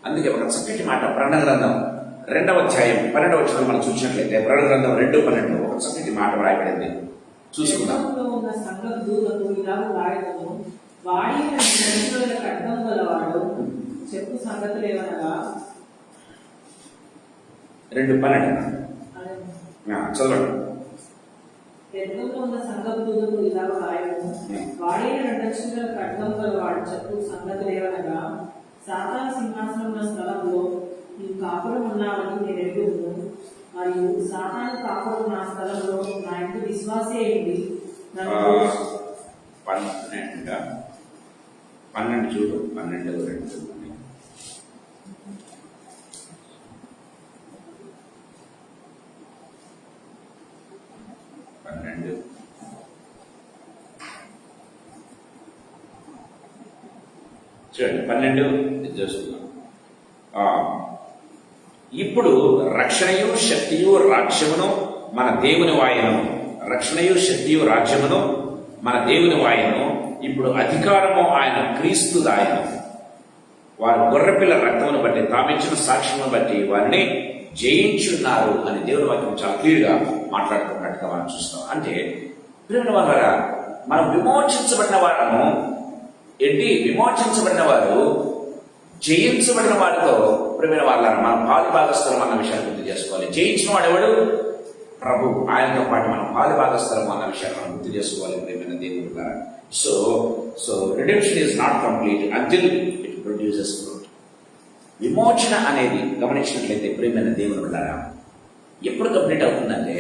అందుకే ఒక చక్కటి మాట ప్రకటన గ్రంథం 2వ అధ్యాయం 12వ వచనం మనం చూసినట్లయితే, ప్రకటన గ్రంథం 2:12 ఒక చక్కటి మాట రాయబడింది. చూసుకుందాం. చెప్పు సంగతులు ఏమనగా 2:12 చదవండి. పెద్దలో ఉన్న సంఘపు దూతకు ఇలా రాయను, వాడైన 2 అక్షరాల ఖడ్గం గల వాడు చెప్పు సంగతులు ఏమనగా, సాతాను సింహాసనం ఉన్న స్థలంలో నీవు కాపురం ఉన్నావని నేను ఎరుగుదును, మరియు సాతాను కాపురం నా స్థలంలో నా ఇంటి విశ్వాసే అయింది. 12 చూడు, 12:2 చూడండి. 12 చూస్తున్నాం. ఇప్పుడు రక్షణయు శక్తియు రాజ్యమును మన దేవుని వాయను, రక్షణయు శక్తియు రాజ్యమును మన దేవుని వాయను, ఇప్పుడు అధికారము ఆయన క్రీస్తు దాయను. వారు గొర్రెపిల్ల రక్తమును బట్టి తామిచ్చిన సాక్ష్యమును బట్టి వారిని జయించున్నారు అని దేవుని వాక్యం చాలా క్లియర్ గా మాట్లాడుతున్నట్టుగా మనం చూస్తాం. అంటే ప్రియమైన వారా, మనం విమోచించబడిన వారము ఏంటి? విమోచించబడిన వారు జయించబడిన వారితో ప్రియమైన వాళ్ళ మనం పాలి భాగస్థలం అన్న విషయాన్ని గుర్తు చేసుకోవాలి. జయించిన వాడు ఎవడు? ప్రభు. ఆయనతో పాటు మనం పాలి భాగస్థలం అన్న విషయాన్ని మనం గుర్తు చేసుకోవాలి ప్రియమైన దేవుని ద్వారా. So redemption is not complete until it produces fruit. విమోచన అనేది గమనించినట్లయితే ప్రియమైన దేవుని ద్వారా ఎప్పుడు కంప్లీట్ అవుతుందంటే,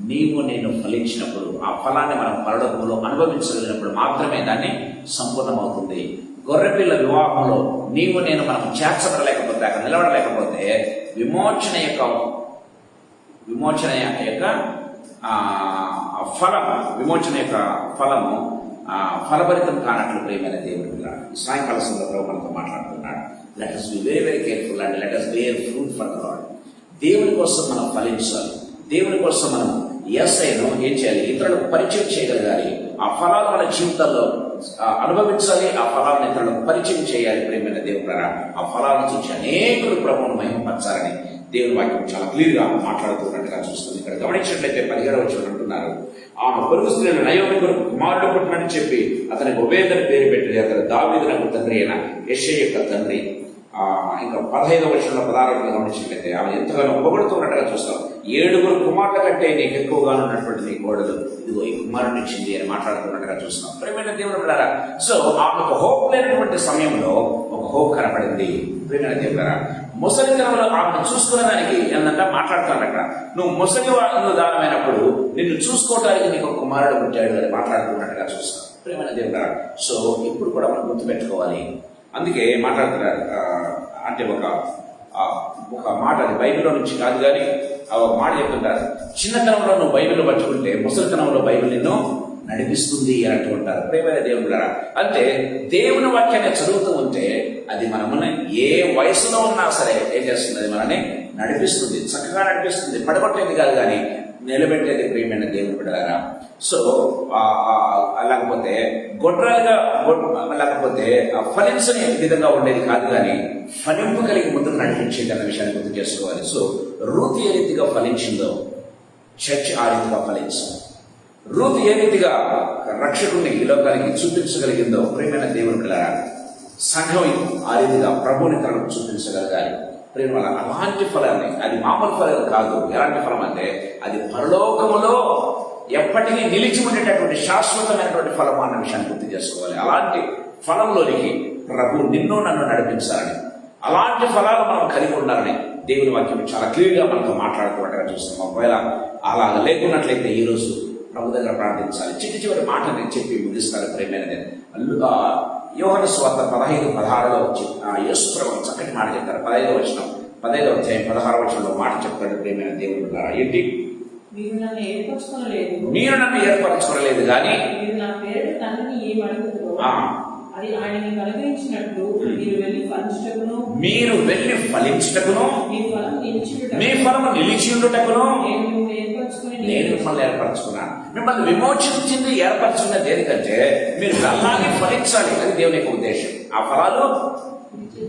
నీవు నేను ఫలించినప్పుడు, ఆ ఫలాన్ని మనం పరలోకంలో అనుభవించగలిగినప్పుడు మాత్రమే దాన్ని సంపూర్ణమవుతుంది. గొర్రెపిల్ల వివాహంలో నీవు నేను మనం చేర్చబడలేకపోతే, అక్కడ నిలబడలేకపోతే విమోచన యొక్క ఫలము ఫలభరితం కానట్లు ప్రియమైన దేవుని పిల్ల సాయంకాల సందర్భంలో మనతో మాట్లాడుతున్నాడు. Let us be very very careful and let us bear fruit for the Lord. దేవుని కోసం మనం ఫలించాలి. దేవుని కోసం మనం యేసయ్యను ఏం చేయాలి? ఇతరులకు పరిచయం చేయగలగాలి. ఆ ఫలాలు మన జీవితాల్లో అనుభవించాలి. ఆ ఫలాలను ఇతరులకు పరిచయం చేయాలి ప్రియమైన దేవుడారా. ఆ ఫలాలను చూసి అనేకులు ప్రభువును మహిమపరచాలని దేవుని వాక్యం చాలా క్లియర్ గా మాట్లాడుతున్నట్టుగా చూస్తుంది. ఇక్కడ గమనించినట్లయితే 17వ వచనం అంటున్నారు, ఆమె పొరుగు స్త్రీలు నయోమి కొరకు కుమారుడు పుట్టినని చెప్పి అతనికి ఒబేదని పేరు పెట్టింది. అతను దావీదునకు తండ్రి అయిన యెషయా యొక్క తండ్రి. ఇంకా 15వ వచనంలో 16వ గమనించినట్లయితే ఆమె ఎంతగానో పొగడుతున్నట్టుగా చూస్తాం. 7 కుమారుల కంటే నీకు ఎక్కువగా ఉన్నటువంటి నీ కోడలు ఇదిగో ఈ కుమారుని ఇచ్చింది అని మాట్లాడుతున్నట్టుగా చూస్తాం ప్రియమైన దేవుని బిడ్డలారా. సో ఆమెకు హోప్ లేనటువంటి సమయంలో ఒక హోప్ కనపడింది ప్రియమైన దేవులారా. ముసలితనంలో ఆమెను చూసుకునే దానికి ఏంటంటే మాట్లాడుతున్నాడు అక్కడ, నువ్వు ముసలి వాళ్ళు దానమైనప్పుడు నిన్ను చూసుకోవడానికి నీకు ఒక కుమారుడు పుట్టాడు అని మాట్లాడుతున్నట్టుగా చూస్తాం ప్రియమైన దేవులారా. సో ఇప్పుడు కూడా మనం గుర్తుపెట్టుకోవాలి. అందుకే మాట్లాడుతున్నారు అంటే ఒక మాట, అది బైబిల్లో నుంచి కాదు కానీ ఒక మాట చెప్తుంటారు, చిన్నతనంలో నువ్వు బైబిల్ పట్టుకుంటే ముసలితనంలో బైబిల్ నిన్ను నడిపిస్తుంది అని అంటూ ఉంటారు ప్రియమైన దేవుని ద్వారా. అంటే దేవుని వాక్యాన్ని చదువుతూ ఉంటే అది మనల్ని ఏ వయసులో ఉన్నా సరే ఏం చేస్తుంది? అది మనల్ని నడిపిస్తుంది, చక్కగా నడిపిస్తుంది. పడగొట్టేది కాదు కానీ నిలబెట్టేది ప్రియమైన దేవుని బిడ్డలారా. సో లేకపోతే గొడ్రాలుగా లేకపోతే ఫలించని విధంగా ఉండేది కాదు కానీ ఫలింపు కలిగి ముందుకు నడిపించేది అన్న విషయాన్ని గుర్తు చేసుకోవాలి. సో రూతు ఏ రీతిగా ఫలించిందో చర్చ్ ఆ రీతిగా ఫలించాలి. రూత్ ఏ రీతిగా రక్షకుని ఈ లోకానికి చూపించగలిగిందో ప్రియమైన దేవుని పిల్లరా, సంఘం ఆ రీతిగా ప్రభువుని తనకు చూపించగలగాలి. ప్రేమ వల్ల అలాంటి ఫలాన్ని, అది మామూలు ఫలం కాదు. ఎలాంటి ఫలం అంటే అది పరలోకములో ఎప్పటికీ నిలిచి ఉండేటటువంటి శాశ్వతమైనటువంటి ఫలము అన్న విషయాన్ని గుర్తు చేసుకోవాలి. అలాంటి ఫలంలోనికి ప్రభు నిన్ను నన్ను నడిపించాలని, అలాంటి ఫలాలు మనం కలిగి ఉండాలని దేవుని వాక్యం చాలా క్లియర్గా మనతో మాట్లాడుతున్నట్టుగా చూస్తాం. ఒకవేళ అలాగ లేకున్నట్లయితే ఈరోజు ప్రభు దగ్గర ప్రార్థించాలి. చివరి మాట నేను చెప్పి ముగిస్తాను. ప్రేమైనది యోహాను సువార్త 15:16 వచ్చి యేసు ప్రభు చక్కటి మాట చెప్తారు. 15వ అధ్యాయం 16వ వచనంలో మాట చెప్తాడు. ప్రేమైన దేవుడు ఏంటి? మీరు నన్ను ఏర్పరచుకోలేదు కానీ మీరు నా పేరు తండ్రిని ఏమి అడుగుతారో అది ఆయనని అనుగ్రహించినట్లు మీరు వెళ్ళి ఫలించుటకును మీ ఫలము నిలిచియుండుటకును నేను మిమ్మల్ని ఏర్పరచుకున్నాను. మిమ్మల్ని విమోచించింది, ఏర్పరచుకున్నది దేనికంటే మీరు అలాగే ఫలించాలి. అది దేవుని యొక్క ఉద్దేశం. ఆ ఫలాలు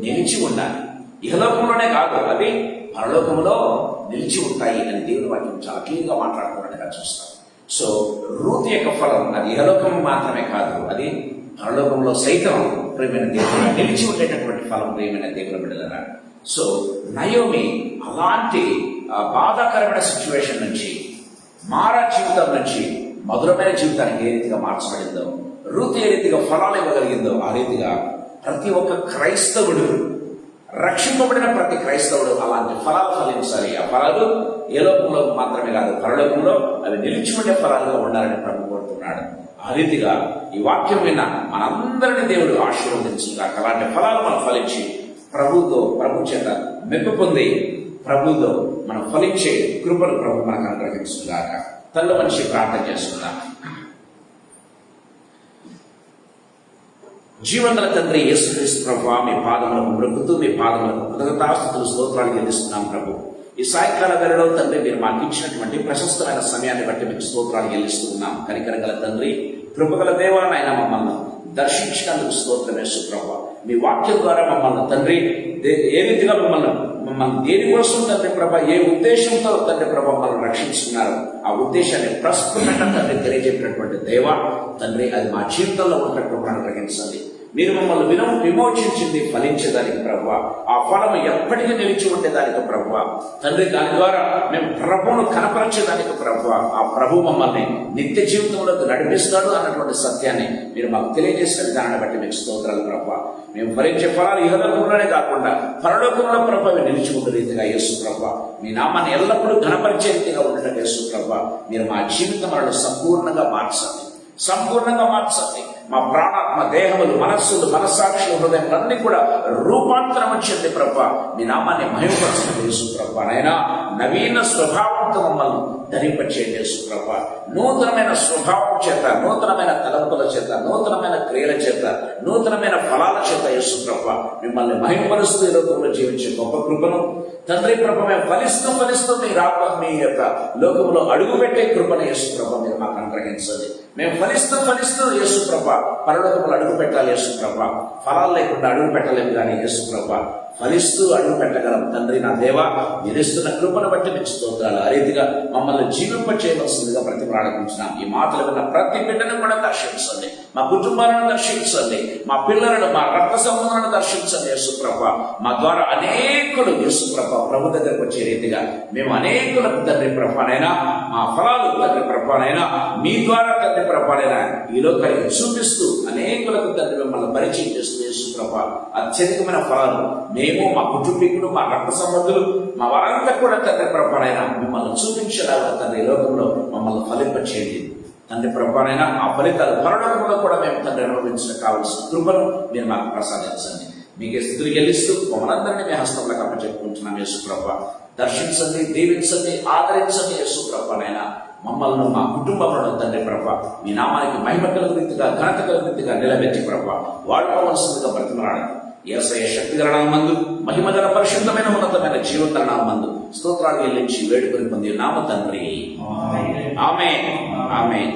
నిలిచి ఉండాలి. ఇహలోకంలోనే కాదు, అవి పరలోకంలో నిలిచి ఉంటాయి అని దేవుని వాక్యం చాలా క్లియర్గా మాట్లాడుతున్నట్టుగా చూస్తాం. సో రూత్ యొక్క ఫలం అది ఇహలోకం మాత్రమే కాదు, అది పరలోకంలో సైతం ప్రేమైన దేవుడు నిలిచి ఉండేటటువంటి ఫలం. ప్రేమైన దేవుని బిడ్డలారా, సో నయోమి అలాంటి బాధాకరమైన సిచ్యువేషన్ నుంచి, మారా జీవితం నుంచి మధురమైన జీవితానికి ఏ రీతిగా మార్చబడిందో, రూత్ ఏ రీతిగా ఫలాలు ఇవ్వగలిగిందో ఆ రీతిగా ప్రతి ఒక్క క్రైస్తవుడు, రక్షింపబడిన ప్రతి క్రైస్తవుడు అలాంటి ఫలాలు ఫలించాలి. ఆ ఫలాలు ఏ లోకంలో మాత్రమే కాదు, పరలోకంలో అవి నిలిచి ఉండే ఫలాలుగా ఉండాలని ప్రభు కోరుతున్నాడు. ఆ రీతిగా ఈ వాక్యం విన్న మనందరినీ దేవుడు ఆశీర్వదించుగాక. అలాంటి ఫలాలు మనం ఫలించి ప్రభు చేత మెప్పు పొంది ప్రభుతో మనం ఫలించే కృపను ప్రభు మనకు అనుగ్రహించుగాక. తల్లి మనిషి ప్రార్థన చేస్తున్నాం. జీవనగల తండ్రి యేసుక్రీస్తు ప్రభువా, మీ పాదములకు మృక్కుతూ మీ పాదములకు కృతజ్ఞతాస్తుతులు స్తోత్రాలు చెల్లిస్తున్నాం ప్రభు. ఈ సాయంకాల వేళలో తండ్రి మీరు మాకు ఇచ్చినటువంటి ప్రశస్తమైన సమయాన్ని బట్టి మీకు స్తోత్రాలు చెల్లిస్తున్నాం. కనికరగల తండ్రి, కృపగల దేవా, నాయన మమ్మల్ని దర్శించినందుకు స్తోత్రం యేసు ప్రభువా. మీ వాక్యం ద్వారా మమ్మల్ని తండ్రి ఏ రీతిగా మమ్మల్ని దేనికోసం తండ్రి ప్రభ, ఏ ఉద్దేశంతో తండ్రి ప్రభ మమ్మల్ని రక్షించుకున్నారు, ఆ ఉద్దేశాన్ని ప్రస్తుతంగా తండ్రి తెలియజేసినటువంటి దేవా తండ్రి, అది మా జీవితంలో ఉన్నట్టు అనుగ్రహించాలి. మీరు మమ్మల్ని విమోచించింది ఫలించేదానికి ప్రభువా, ఆ ఫలము ఎప్పటికీ నిలిచి ఉండేదానికి ప్రభువా తండ్రి, దాని ద్వారా మేము ప్రభువును కనపరచేదానికి ప్రభువా, ఆ ప్రభు మమ్మల్ని నిత్య జీవితంలోకి నడిపిస్తాడు అన్నటువంటి సత్యాన్ని మీరు మాకు తెలియజేసిన విధానాన్ని బట్టి మీకు స్తోత్రాలు ప్రభువా. మేము ఫలించే ఫలాలు ఇహలోకంలోనే కాకుండా పరలోకంలో ప్రభు నిలిచి ఉండే రీతిగా యేసు ప్రభువా, మీ నామాన్ని ఎల్లప్పుడూ ఘనపరిచే రీతిగా ఉండటం యేసు ప్రభువా, మీరు మా జీవితం సంపూర్ణంగా మార్చండి. మా ప్రాణాత్మ దేహములు, మనస్సులు, మనస్సాక్షులు, హృదయములన్నీ కూడా రూపాంతరం వచ్చింది ప్రభా. మీ నామాన్ని మహిమపరచండి యేసు ప్రభా. నైనా నవీన స్వభావంతో మమ్మల్ని ధరింపచేయండి యేసు ప్రభా. నూతనమైన స్వభావం చేత, నూతనమైన తలంపుల చేత, నూతనమైన క్రియల చేత, నూతనమైన ఫలాల చేత యేసు ప్రభా మిమ్మల్ని మహిమపరుస్తూ ఈ లోకంలో జీవించే గొప్ప కృపను తండ్రి ప్రభ మేము ఫలిస్తూ మీ యొక్క లోకంలో అడుగుపెట్టే కృపను యేసు ప్రభ మీరు మాకు అనుగ్రహించాలి. మేము ఫలిస్తూ యేసు ప్రభ పరలోకంలో అడుగు పెట్టాలి యేసు ప్రభ. ఫలాలు లేకుండా అడుగు పెట్టలేము కానీ యేసు ప్రభ ఫలిస్తూ అడుగు పెట్టగలం. తండ్రి నా దేవా, మీరిస్తున్న కృపను బట్టి మీకు స్తోత్రాలు. ఆ రీతిగా మమ్మల్ని జీవింప చేయవలసిందిగా ప్రతిపాదించినాం. ఈ మాటలు విన్న ప్రతి బిడ్డను కూడా దర్శించండి, మా కుటుంబాలను దర్శించండి, మా పిల్లలను, మా రక్త సంబంధాలను దర్శించండి యేసు ప్రభ. మా ద్వారా అనేకులు యేసు ప్రభ ప్రభు దగ్గరకు వచ్చే రీతిగా మేము అనేకులకు తండ్రి ప్రభానైనా మా ఫలాలు తండ్రి ప్రభానైనా మీ ద్వారా తండ్రి ప్రభానైనా ఈ లోకానికి చూపిస్తూ అనేకులకు తండ్రి మిమ్మల్ని పరిచయం చేస్తూ యేసు ప్రభ అత్యధికమైన ఫలాలు మేము, మా కుటుంబీకులు, మా రక్త సంబంధులు, మా వారంతా కూడా తండ్రి ప్రభానైనా మిమ్మల్ని చూపించేలాగా తండ్రి లోకంలో మమ్మల్ని ఫలింపచేయండి తండ్రి ప్రభానైనా. ఆ ఫలితాలు పరలోకంలో కూడా మేము తండ్రి అనుభవించడం కావాల్సిన కృపను మీరు మాకు ప్రసాదించండి. మీకే స్థితిని గెలుస్తూ మమ్మల్ందరినీ మీ హస్తంలో కప్పచెప్పుకుంటున్నాం యేసు ప్రభా. దర్శించండి, దీవించండి, ఆదరించండి యేసు ప్రభానైనా. మమ్మల్ని, మా కుటుంబంలో తండ్రి ప్రభా మీ నామానికి మహిమ కలుగురీతిగా, ఘనత కలుగురీతిగా నిలబెట్టి ప్రభా వాడుకోవలసిందిగా బ్రతిమలాడండి. యేసయ్య శక్తిగల నామమందు, మహిమగల పరిశుద్ధమైన ఉన్నతమైన జీవిత నామమందు స్తోత్రాలు చెల్లించి వేడుకొని పొంది నామ తండ్రి. ఆమేన్, ఆమేన్, ఆమేన్.